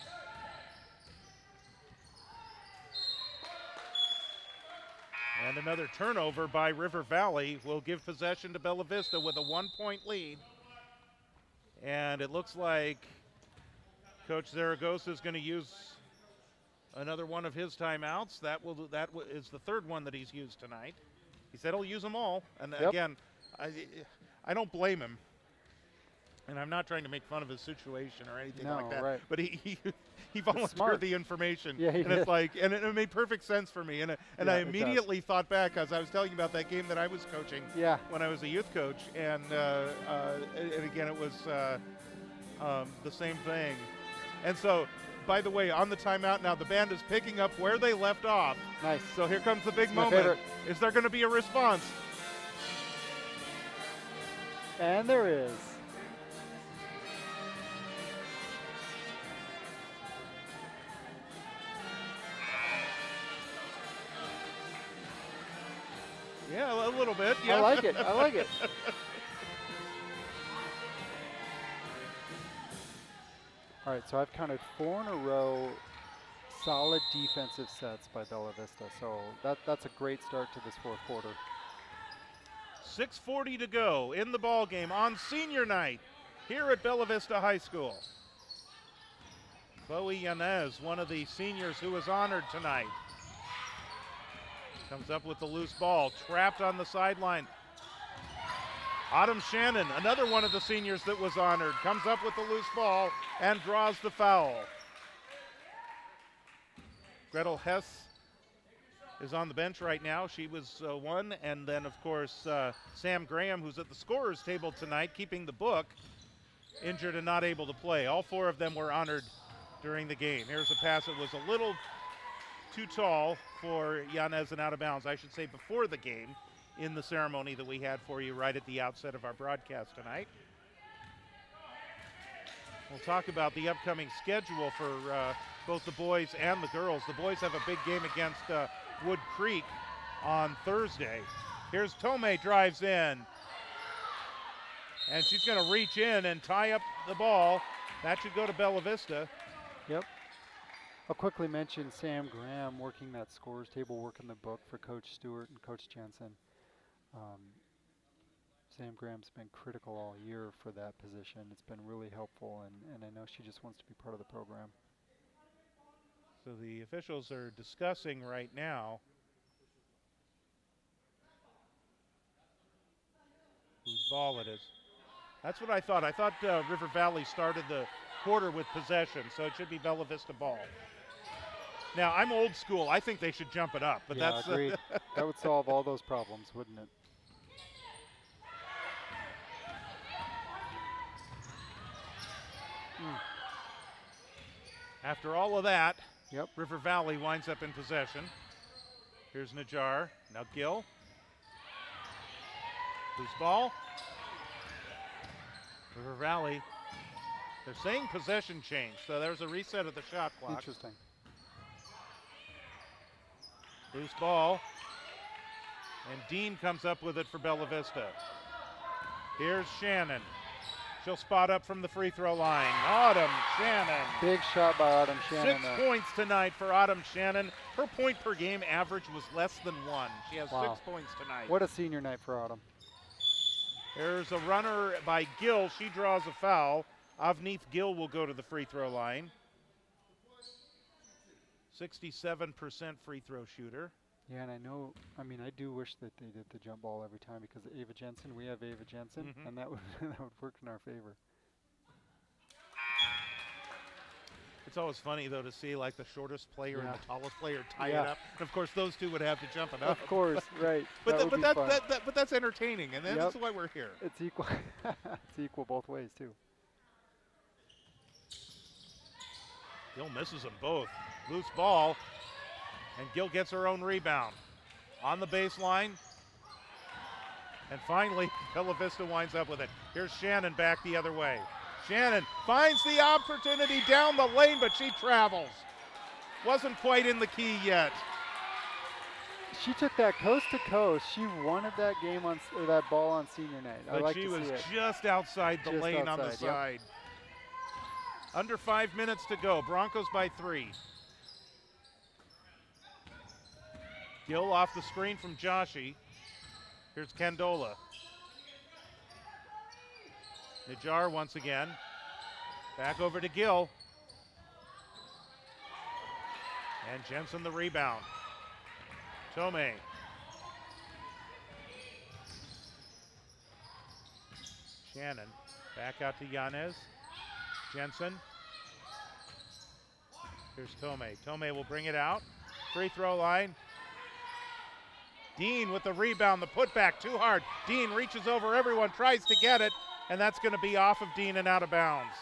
Speaker 1: And another turnover by River Valley will give possession to Bella Vista with a 1-point lead. And it looks like Coach Zaragoza is going to use another one of his timeouts. That is the third one that he's used tonight. He said he'll use them all. And again, I don't blame him. And I'm not trying to make fun of his situation or anything like that.
Speaker 2: Right.
Speaker 1: But he volunteered the information.
Speaker 2: Yeah,
Speaker 1: and it's like, and it made perfect sense for me. And I immediately thought back as I was telling you about that game that I was coaching when I was a youth coach. And again, it was the same thing. And so, by the way, on the timeout now, the band is picking up where they left off.
Speaker 2: Nice.
Speaker 1: So here comes the big
Speaker 2: That's
Speaker 1: moment.
Speaker 2: my favorite.
Speaker 1: Is there going to be a response?
Speaker 2: And there is.
Speaker 1: Yeah, a little bit. Yeah.
Speaker 2: I like it. I like it. All right, so I've counted 4 in a row solid defensive sets by Bella Vista. So that's a great start to this fourth quarter.
Speaker 1: 6:40 to go in the ball game on senior night here at Bella Vista High School. Bowie Yanez, one of the seniors who was honored tonight, comes up with the loose ball, trapped on the sideline. Autumn Shannon, another one of the seniors that was honored, comes up with the loose ball and draws the foul. Gretel Hess is on the bench right now. She was one. And then, of course, Sam Graham, who's at the scorer's table tonight, keeping the book, injured and not able to play. All 4 of them were honored during the game. Here's a pass that was a little too tall for Yanez and out of bounds. I should say before the game in the ceremony that we had for you right at the outset of our broadcast tonight. We'll talk about the upcoming schedule for both the boys and the girls. The boys have a big game against Wood Creek on Thursday. Here's Tomei, drives in. And she's going to reach in and tie up the ball. That should go to Bella Vista.
Speaker 2: Yep. I'll quickly mention Sam Graham working that scorer's table, working the book for Coach Stewart and Coach Jensen. Sam Graham's been critical all year for that position. It's been really helpful, and I know she just wants to be part of the program.
Speaker 1: So the officials are discussing right now whose ball it is. That's what I thought. I thought River Valley started the quarter with possession, so it should be Bella Vista ball. Now, I'm old school. I think they should jump it up, but
Speaker 2: yeah,
Speaker 1: that's
Speaker 2: agreed. That would solve all those problems, wouldn't it?
Speaker 1: After all of that,
Speaker 2: Yep.
Speaker 1: River Valley winds up in possession. Here's Najjar. Now Gill. Loose ball. River Valley. They're saying possession change, so there's a reset of the shot clock.
Speaker 2: Interesting.
Speaker 1: Loose ball. And Dean comes up with it for Bella Vista. Here's Shannon. She'll spot up from the free throw line. Autumn Shannon.
Speaker 2: Big shot by Autumn Shannon.
Speaker 1: 6 points tonight for Autumn Shannon. Her point per game average was less than 1. She has 6 points tonight.
Speaker 2: What a senior night for Autumn.
Speaker 1: There's a runner by Gill. She draws a foul. Avneet Gill will go to the free throw line. 67% free throw shooter.
Speaker 2: Yeah, and I do wish that they did the jump ball every time because Ava Jensen, we have Ava Jensen, and that would that would work in our favor.
Speaker 1: It's always funny, though, to see like the shortest player and the tallest player tie it
Speaker 2: Yeah.
Speaker 1: up. And of course, those two would have to jump it up.
Speaker 2: Of course, right.
Speaker 1: But that's entertaining, and that's why we're here.
Speaker 2: It's equal. It's equal both ways too.
Speaker 1: Gill misses them both. Loose ball, and Gill gets her own rebound. On the baseline, and finally, Bella Vista winds up with it. Here's Shannon back the other way. Shannon finds the opportunity down the lane, but she travels. Wasn't quite in the key yet.
Speaker 2: She took that coast to coast. She wanted that game or that ball on senior night.
Speaker 1: But
Speaker 2: I like
Speaker 1: she
Speaker 2: to
Speaker 1: was
Speaker 2: see it.
Speaker 1: just outside the lane on the side. Under 5 minutes to go. Broncos by 3. Gill off the screen from Joshi. Here's Candola. Najjar once again. Back over to Gill. And Jensen the rebound. Tomei. Shannon back out to Yanez. Jensen. Here's Tomei. Tomei will bring it out. Free throw line. Dean with the rebound, the putback too hard. Dean reaches over everyone, tries to get it, and that's going to be off of Dean and out of bounds.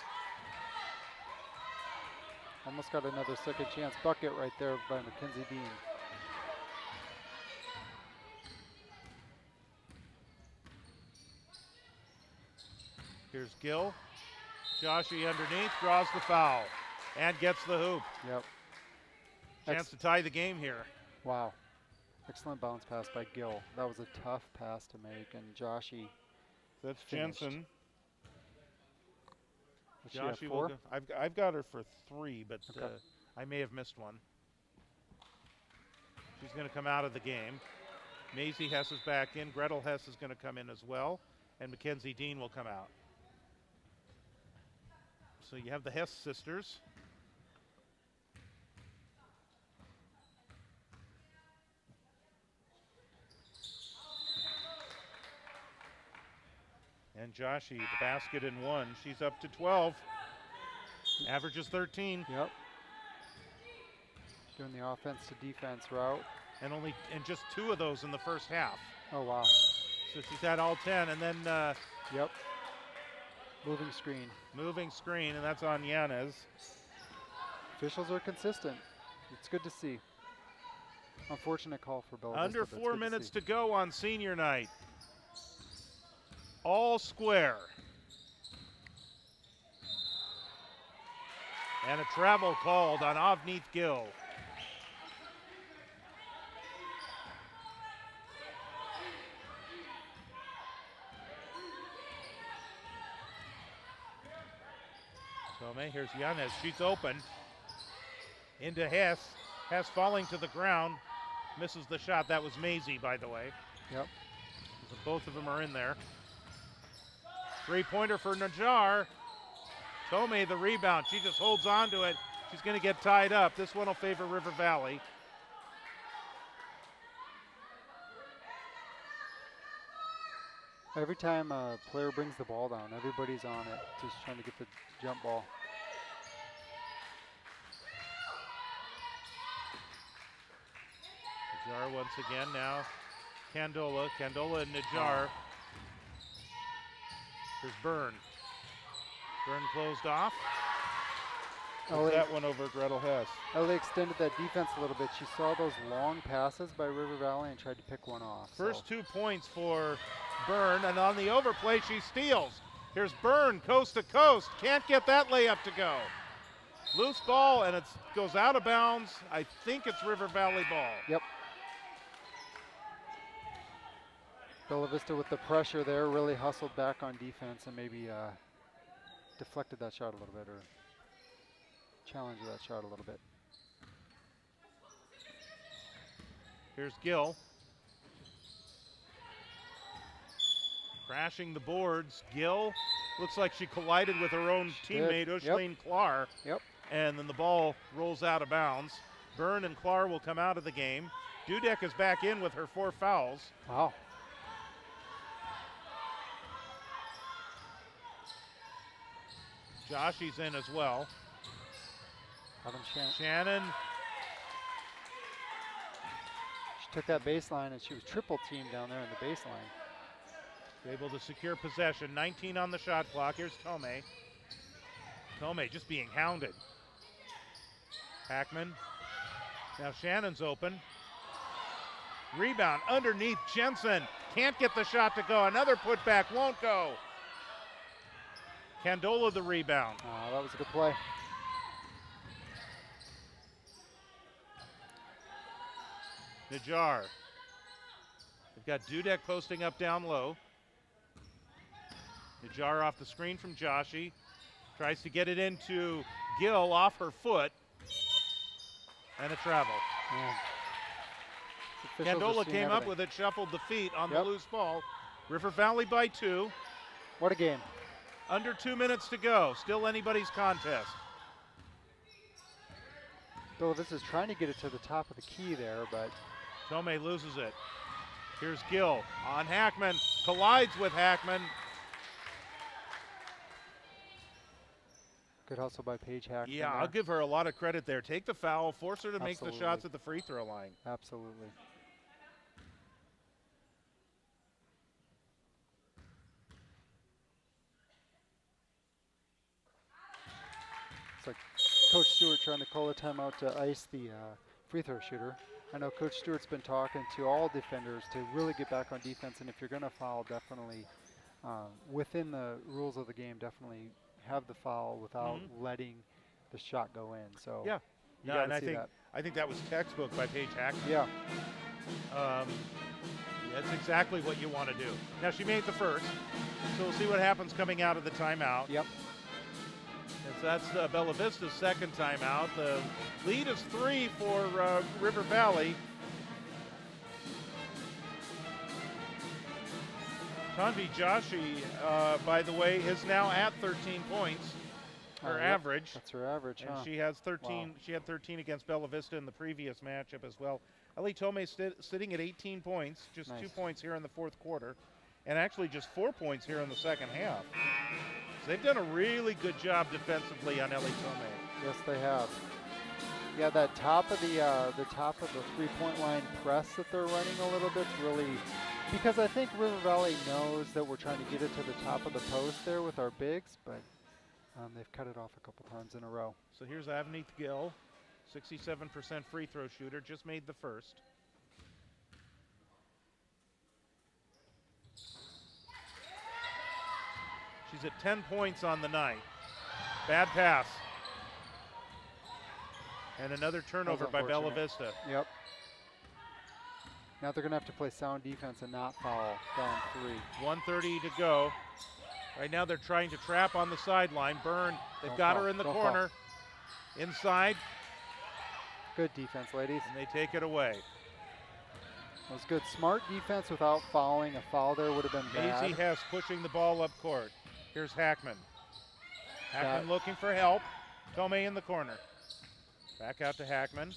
Speaker 2: Almost got another second chance bucket right there by Mackenzie Dean.
Speaker 1: Here's Gill. Joshi underneath, draws the foul, and gets the hoop.
Speaker 2: Yep.
Speaker 1: Chance to tie the game here.
Speaker 2: Wow. Excellent bounce pass by Gill. That was a tough pass to make, and Joshi.
Speaker 1: That's
Speaker 2: finished.
Speaker 1: Jensen.
Speaker 2: Does she have
Speaker 1: Joshi
Speaker 2: 4?
Speaker 1: will go, I've got her for 3, but
Speaker 2: Okay.
Speaker 1: I may have missed one. She's going to come out of the game. Maisie Hess is back in. Gretel Hess is going to come in as well, and Mackenzie Dean will come out. So you have the Hess sisters. And Joshi, the basket in 1. She's up to 12. Averages 13.
Speaker 2: Yep. Doing the offense to defense route.
Speaker 1: And just 2 of those in the first half.
Speaker 2: Oh, wow.
Speaker 1: So she's had all 10. And then
Speaker 2: Yep. Moving screen.
Speaker 1: moving screen, and that's on Yanez.
Speaker 2: Officials are consistent. It's good to see. Unfortunate call for Bella
Speaker 1: Under
Speaker 2: Vista, but it's
Speaker 1: 4
Speaker 2: good
Speaker 1: minutes
Speaker 2: see.
Speaker 1: to go on senior night. All square. And a travel called on Avneet Gill. Tomei, here's Yanez. She's open. Into Hess. Hess falling to the ground. Misses the shot. That was Maisie, by the way.
Speaker 2: Yep.
Speaker 1: So both of them are in there. Three-pointer for Najjar. Tomei the rebound. She just holds on to it. She's going to get tied up. This one will favor River Valley.
Speaker 2: Every time a player brings the ball down, everybody's on it, just trying to get the jump ball.
Speaker 1: Najjar once again now. Candola. Candola and Najjar. Here's Byrne. Byrne closed off.
Speaker 2: LA,
Speaker 1: That one over Gretel Hess.
Speaker 2: LA extended that defense a little bit. She saw those long passes by River Valley and tried to pick one off.
Speaker 1: First
Speaker 2: so.
Speaker 1: 2 points for Byrne, and on the overplay she steals. Here's Byrne coast to coast. Can't get that layup to go. Loose ball, and it goes out of bounds. I think it's River Valley ball.
Speaker 2: Yep. Bella Vista with the pressure there really hustled back on defense and maybe deflected that shot a little bit or challenged that shot a little bit.
Speaker 1: Here's Gill. Crashing the boards. Gill looks like she collided with her own teammate, Ushleen Klar.
Speaker 2: Yep.
Speaker 1: And then the ball rolls out of bounds. Byrne and Klar will come out of the game. Dudek is back in with her 4 fouls.
Speaker 2: Wow.
Speaker 1: Joshi's in as well.
Speaker 2: Adam Shannon.
Speaker 1: Shannon.
Speaker 2: She took that baseline and she was triple teamed down there in the baseline.
Speaker 1: Able to secure possession. 19 on the shot clock. Here's Tomei. Tomei just being hounded. Hackman. Now Shannon's open. Rebound underneath Jensen. Can't get the shot to go. Another putback won't go. Candola the rebound.
Speaker 2: That was a good play.
Speaker 1: Najjar. They've got Dudek posting up down low. Najjar off the screen from Joshi. Tries to get it into Gill off her foot. And a travel.
Speaker 2: Yeah. It's Officials are
Speaker 1: Gandola
Speaker 2: seeing
Speaker 1: came up
Speaker 2: everything.
Speaker 1: with it, shuffled the feet on the
Speaker 2: Yep.
Speaker 1: loose ball. River Valley by 2.
Speaker 2: What a game.
Speaker 1: Under 2 minutes to go. Still anybody's contest.
Speaker 2: Bill, this is trying to get it to the top of the key there, but
Speaker 1: Tomei loses it. Here's Gill on Hackman. Collides with Hackman.
Speaker 2: good hustle by Paige Hackman.
Speaker 1: Yeah, I'll give her a lot of credit there. Take the foul, force her to make the
Speaker 2: Absolutely.
Speaker 1: shots at the free throw line.
Speaker 2: Absolutely. It's like Coach Stewart trying to call a timeout to ice the free throw shooter. I know Coach Stewart's been talking to all defenders to really get back on defense, and if you're going to foul, definitely within the rules of the game, definitely have the foul without letting the shot go in. So
Speaker 1: Yeah.
Speaker 2: you
Speaker 1: No,
Speaker 2: gotta
Speaker 1: and
Speaker 2: see that.
Speaker 1: I think that was textbook by Paige Hackman.
Speaker 2: Yeah.
Speaker 1: That's exactly what you want to do. Now she made the first, so we'll see what happens coming out of the timeout.
Speaker 2: Yep.
Speaker 1: As that's Bella Vista's second timeout. The lead is 3 for River Valley. Tanvi Joshi, by the way, is now at 13 points, her
Speaker 2: Yep.
Speaker 1: average.
Speaker 2: That's her average,
Speaker 1: And
Speaker 2: huh?
Speaker 1: she has 13.
Speaker 2: Wow.
Speaker 1: She had 13 against Bella Vista in the previous matchup as well. Ali Tomei sitting at 18 points, just
Speaker 2: Nice.
Speaker 1: 2 points here in the fourth quarter, and actually just 4 points here in the second half. So they've done a really good job defensively on Ellie Tomei.
Speaker 2: Yes, they have. Yeah, that top of the three-point line press that they're running a little bit's really, because I think River Valley knows that we're trying to get it to the top of the post there with our bigs, but they've cut it off a couple times in a row.
Speaker 1: So here's Avneet Gill, 67% free throw shooter, just made the first. She's at 10 points on the night. Bad pass. And another turnover by Bella
Speaker 2: unfortunate.
Speaker 1: Vista.
Speaker 2: Yep. Now they're going to have to play sound defense and not foul down 3.
Speaker 1: 1:30 to go. Right now they're trying to trap on the sideline. Byrne, they've
Speaker 2: Don't
Speaker 1: got
Speaker 2: foul,
Speaker 1: her in the
Speaker 2: don't
Speaker 1: corner. Inside,
Speaker 2: Good defense, ladies.
Speaker 1: and they take it away.
Speaker 2: It was good. Smart defense without fouling. A foul there would have been bad.
Speaker 1: Maisie Hess pushing the ball up court. Here's Hackman. Hackman
Speaker 2: Got-
Speaker 1: looking for help. Tomei in the corner. Back out to Hackman.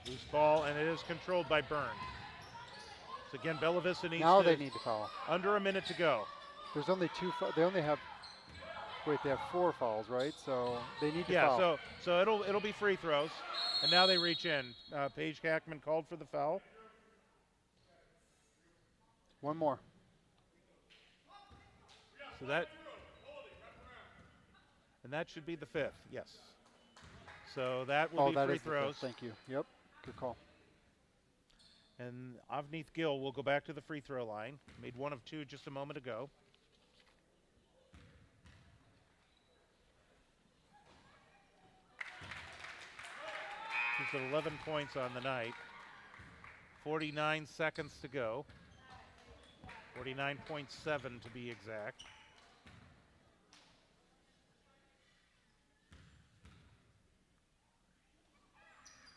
Speaker 1: Loose ball, and it is controlled by Byrne. So again, Bella Vista needs
Speaker 2: Now
Speaker 1: to,
Speaker 2: they need to foul.
Speaker 1: under a minute to go.
Speaker 2: There's only 2. They only have. Wait, they have 4 fouls, right? So they need to
Speaker 1: Yeah,
Speaker 2: foul.
Speaker 1: so it'll be free throws, and now they reach in. Paige Hackman called for the foul.
Speaker 2: One more.
Speaker 1: So that should be the 5th. Yes. So that will be
Speaker 2: that
Speaker 1: free
Speaker 2: is the fifth.
Speaker 1: throws.
Speaker 2: Thank you. Yep. Good call.
Speaker 1: And Avneet Gill will go back to the free throw line. Made 1 of 2 just a moment ago. She's at 11 points on the night. 49 seconds to go. 49.7 to be exact.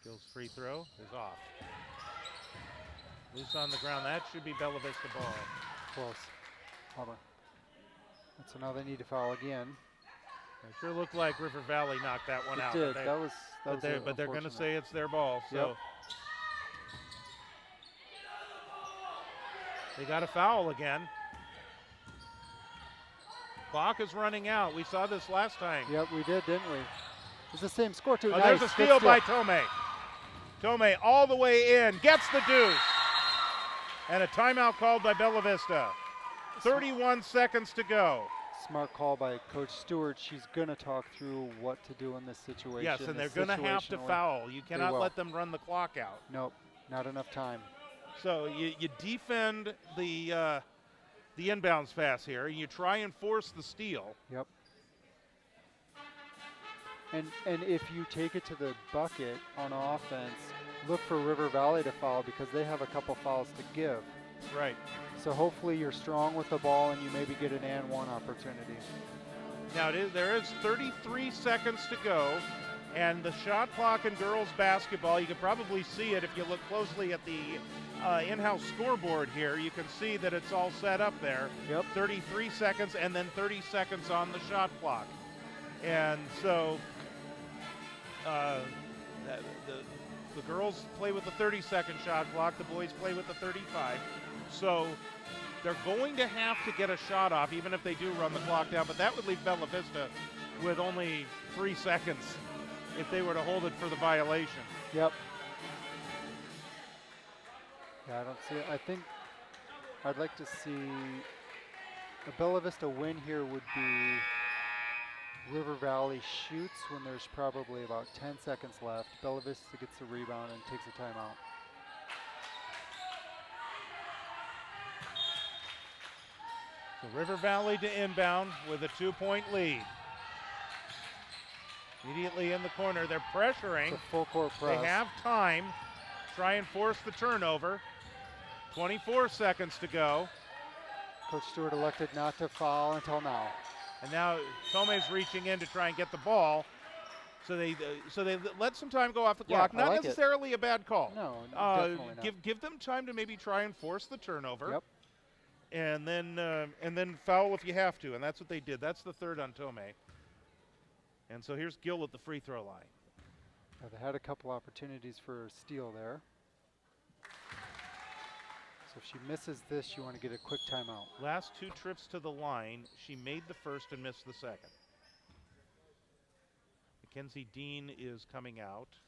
Speaker 1: Gill's free throw is off. Loose on the ground. That should be Bella Vista ball.
Speaker 2: Close. Bummer. So now they need to foul again.
Speaker 1: It sure looked like River Valley knocked that one
Speaker 2: It
Speaker 1: out.
Speaker 2: did.
Speaker 1: But
Speaker 2: That was
Speaker 1: but they're going to
Speaker 2: unfortunate.
Speaker 1: say it's their ball. So
Speaker 2: Yep.
Speaker 1: they got a foul again. Clock is running out. We saw this last time.
Speaker 2: Yep, we did, didn't we? It's the same score too.
Speaker 1: Oh,
Speaker 2: Nice.
Speaker 1: there's a
Speaker 2: Good
Speaker 1: steal by Tomei. Tomei all the way in, gets the deuce. And a timeout called by Bella Vista. 31 seconds to go.
Speaker 2: Smart call by Coach Stewart. She's going to talk through what to do in this situation.
Speaker 1: Yes, and they're
Speaker 2: this
Speaker 1: going to have to
Speaker 2: situationally.
Speaker 1: foul. You cannot
Speaker 2: will.
Speaker 1: let them run the clock out.
Speaker 2: Nope, not enough time.
Speaker 1: So you defend the inbounds pass here. You try and force the steal.
Speaker 2: Yep. And if you take it to the bucket on offense, look for River Valley to foul because they have a couple fouls to give.
Speaker 1: Right.
Speaker 2: So hopefully you're strong with the ball and you maybe get an and one opportunity.
Speaker 1: Now there is 33 seconds to go, And the shot clock in girls basketball, you can probably see it if you look closely at the in-house scoreboard here. You can see that it's all set up there.
Speaker 2: Yep.
Speaker 1: 33 seconds and then 30 seconds on the shot clock. And so the girls play with the 30-second shot clock. The boys play with the 35. So they're going to have to get a shot off, even if they do run the clock down. But that would leave Bella Vista with only 3 seconds if they were to hold it for the violation.
Speaker 2: Yep. Yeah, I don't see it. I think I'd like to see a Bella Vista win here would be River Valley shoots when there's probably about 10 seconds left. Bella Vista gets the rebound and takes a timeout.
Speaker 1: So River Valley to inbound with a 2-point lead. Immediately in the corner, they're pressuring.
Speaker 2: It's a full court press.
Speaker 1: They have time. Try and force the turnover. 24 seconds to go.
Speaker 2: Coach Stewart elected not to foul until now.
Speaker 1: And now Tomei's reaching in to try and get the ball. So they let some time go off the clock.
Speaker 2: I
Speaker 1: Not
Speaker 2: like
Speaker 1: necessarily a bad call.
Speaker 2: No, definitely not.
Speaker 1: Give them time to maybe try and force the turnover.
Speaker 2: Yep.
Speaker 1: And then foul if you have to, and that's what they did. That's the third on Tomei. And so here's Gill at the free throw line.
Speaker 2: They had a couple opportunities for a steal there. So if she misses this, you want to get a quick timeout.
Speaker 1: Last 2 trips to the line, she made the first and missed the second. Mackenzie Dean is coming out,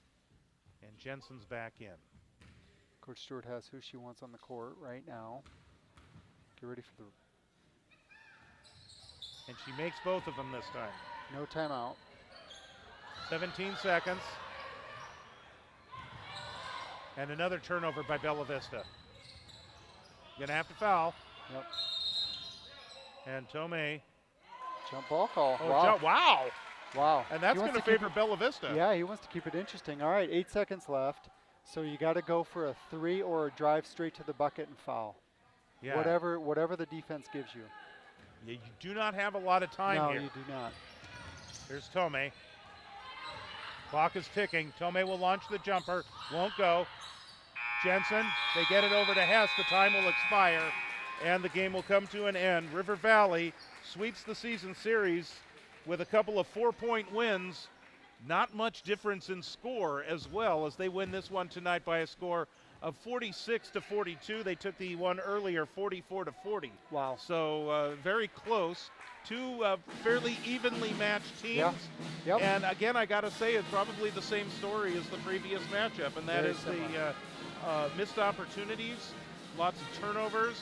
Speaker 1: and Jensen's back in.
Speaker 2: Coach Stewart has who she wants on the court right now. Get ready for the...
Speaker 1: And she makes both of them this time.
Speaker 2: No timeout.
Speaker 1: 17 seconds. And another turnover by Bella Vista. Gonna have to foul.
Speaker 2: Yep.
Speaker 1: And Tomei.
Speaker 2: Jump ball call.
Speaker 1: Oh,
Speaker 2: wow.
Speaker 1: Wow.
Speaker 2: Wow.
Speaker 1: And that's going to favor Bella Vista.
Speaker 2: Yeah, he wants to keep it interesting. All right, 8 seconds left. So you got to go for a 3 or a drive straight to the bucket and foul.
Speaker 1: Yeah.
Speaker 2: Whatever the defense gives you.
Speaker 1: You do not have a lot of time here.
Speaker 2: No, you do not.
Speaker 1: Here's Tomei. Clock is ticking. Tomei will launch the jumper. Won't go. Jensen, they get it over to Hess. The time will expire, and the game will come to an end. River Valley sweeps the season series with a couple of 4-point wins. Not much difference in score as well, as they win this one tonight by a score of 46-42. They took the one earlier, 44-40.
Speaker 2: Wow.
Speaker 1: So very close. 2 fairly evenly matched teams.
Speaker 2: Yeah. Yep.
Speaker 1: And again, I got to say, it's probably the same story as the previous matchup, and that
Speaker 2: Very
Speaker 1: is
Speaker 2: similar.
Speaker 1: the missed opportunities, lots of turnovers,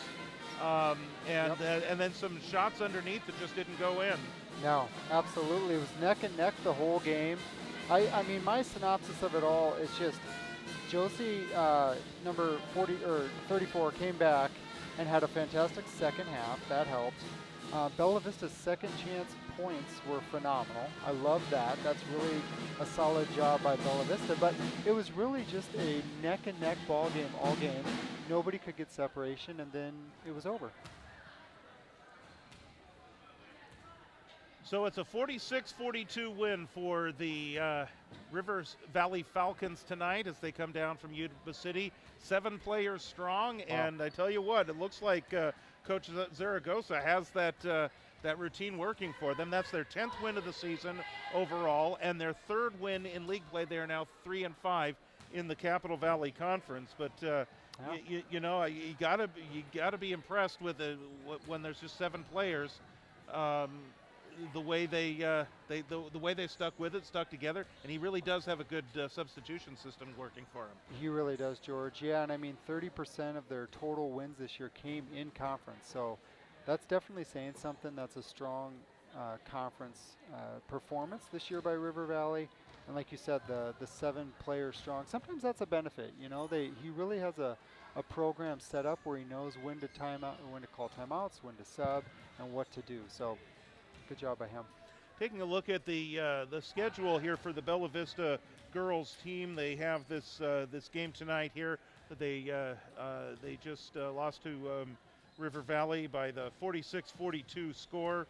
Speaker 1: and then some shots underneath that just didn't go in.
Speaker 2: No, absolutely. It was neck and neck the whole game. I mean, my synopsis of it all is just Josie, number 40 or 34, came back and had a fantastic second half. That helped. Bella Vista's second chance points were phenomenal. I love that. That's really a solid job by Bella Vista. But it was really just a neck and neck ball game all game. Nobody could get separation, and then it was over.
Speaker 1: So it's a 46-42 win for the Rivers Valley Falcons tonight as they come down from Yuba City. 7 players strong, and I tell you what, it looks like Coach Zaragoza has that routine working for them. That's their 10th win of the season overall, and their 3rd win in league play. They are now 3-5 in the Capital Valley Conference. But you know, you gotta be impressed with when there's just 7 players. The way they stuck with it, stuck together, and he really does have a good substitution system working for him.
Speaker 2: He really does, George. Yeah, and I mean 30% of their total wins this year came in conference, so that's definitely saying something. That's a strong conference performance this year by River Valley, and like you said, the 7 players strong. Sometimes that's a benefit, you know. He really has a program set up where he knows when to when to call timeouts, when to sub, and what to do. So. Good job by him.
Speaker 1: Taking a look at the schedule here for the Bella Vista girls team, they have this game tonight here. They just lost to River Valley by the 46-42 score.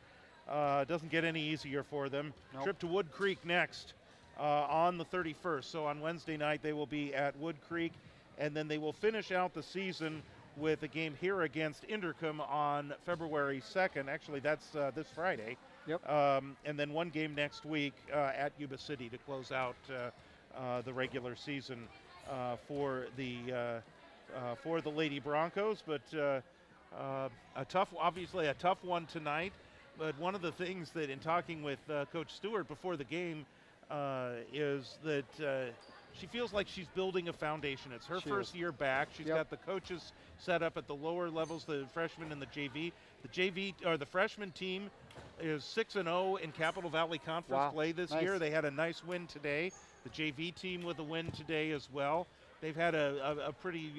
Speaker 1: Doesn't get any easier for them.
Speaker 2: Nope.
Speaker 1: Trip to Wood Creek next on the 31st. So on Wednesday night, they will be at Wood Creek, and then they will finish out the season with a game here against Inderkum on February 2nd. Actually, that's this Friday.
Speaker 2: Yep.
Speaker 1: And then one game next week at Yuba City to close out the regular season for the Lady Broncos. But obviously a tough one tonight. But one of the things that, in talking with Coach Stewart before the game, is that she feels like she's building a foundation. It's her first year back. She's got the coaches set up at the lower levels, the freshmen and the JV. The freshman team is 6-0 in Capital Valley Conference play this year. They had a nice win today. The JV team with a win today as well. They've had a pretty.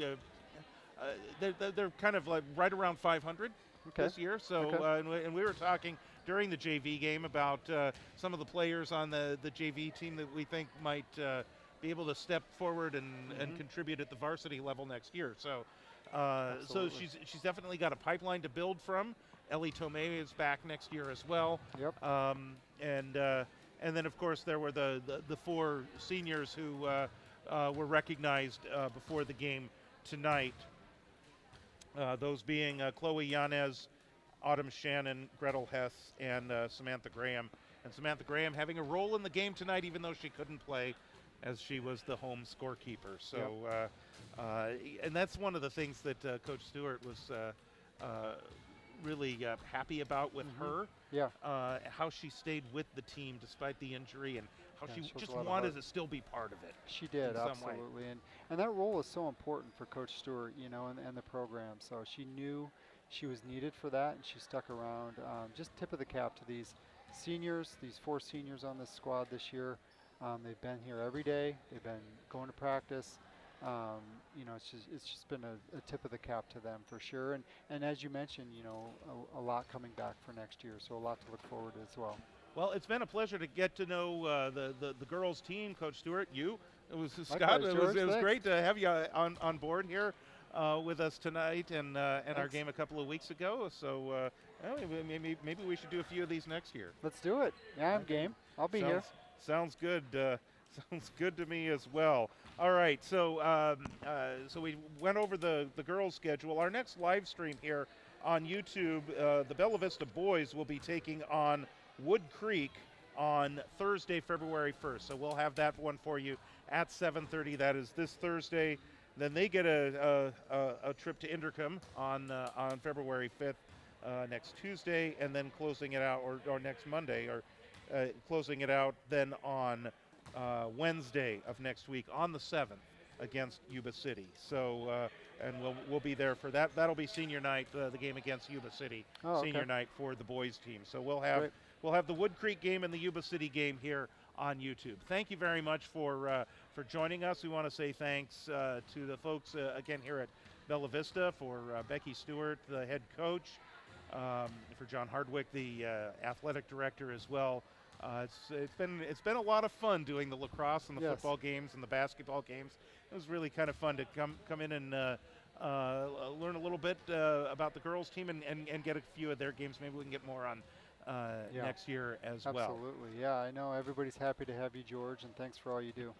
Speaker 1: They're kind of like right around 500 this year. So and we were talking during the JV game about some of the players on the JV team that we think might be able to step forward and contribute at the varsity level next year. So she's definitely got a pipeline to build from. Ellie Tomei is back next year as well.
Speaker 2: Yep.
Speaker 1: And then of course there were the 4 seniors who were recognized before the game tonight. Those being Chloe Yanez, Autumn Shannon, Gretel Hess, and Samantha Graham. And Samantha Graham having a role in the game tonight, even though she couldn't play, as she was the home scorekeeper. So, and that's one of the things that Coach Stewart was really happy about with her.
Speaker 2: Yeah.
Speaker 1: How she stayed with the team despite the injury, and how she just
Speaker 2: a
Speaker 1: wanted to still be part of it.
Speaker 2: She did,
Speaker 1: in some
Speaker 2: absolutely. And that role is so important for Coach Stewart, you know, and the program. So she knew she was needed for that, and she stuck around. Just tip of the cap to these seniors, these 4 seniors on this squad this year. They've been here every day. They've been going to practice. You know, it's just been a tip of the cap to them for sure. And as you mentioned, you know, a lot coming back for next year, so a lot to look forward to as well.
Speaker 1: Well, it's been a pleasure to get to know the girls' team, Coach Stewart. It was Scott.
Speaker 2: Likewise,
Speaker 1: it was great to have you on board here with us tonight and our game a couple of weeks ago. So maybe we should do a few of these next year.
Speaker 2: Let's do it. Yeah, I'm game. I'll be here.
Speaker 1: Sounds good. Sounds good to me as well. All right, so so we went over the girls' schedule. Our next live stream here on YouTube, the Bella Vista boys will be taking on Wood Creek on Thursday, February 1st. So we'll have that one for you at 7:30. That is this Thursday. Then they get a trip to Inderkum on February 5th, next Tuesday, and then closing it out, or next Monday, or closing it out then on Wednesday of next week on the 7th against Yuba City. So and we'll be there for that. That'll be senior night, the game against Yuba City, senior night for the boys team. So we'll have the Wood Creek game and the Yuba City game here on YouTube. Thank you very much for joining us. We want to say thanks to the folks again here at Bella Vista, for Becky Stewart, the head coach, for John Hardwick, the athletic director as well. It's been a lot of fun doing the lacrosse and the football games and the basketball games. It was really kind of fun to come in and learn a little bit about the girls team and get a few of their games. Maybe we can get more on next year as well.
Speaker 2: Absolutely, yeah. I know everybody's happy to have you, George, and thanks for all you do.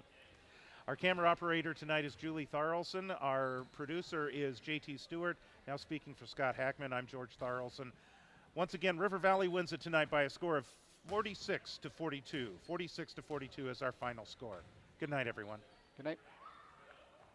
Speaker 1: Our camera operator tonight is Julie Tharlson. Our producer is JT Stewart. Now speaking for Scott Hackman, I'm George Tharlson. Once again, River Valley wins it tonight by a score of 46-42. 46-42 is our final score. Good night, everyone.
Speaker 2: Good night.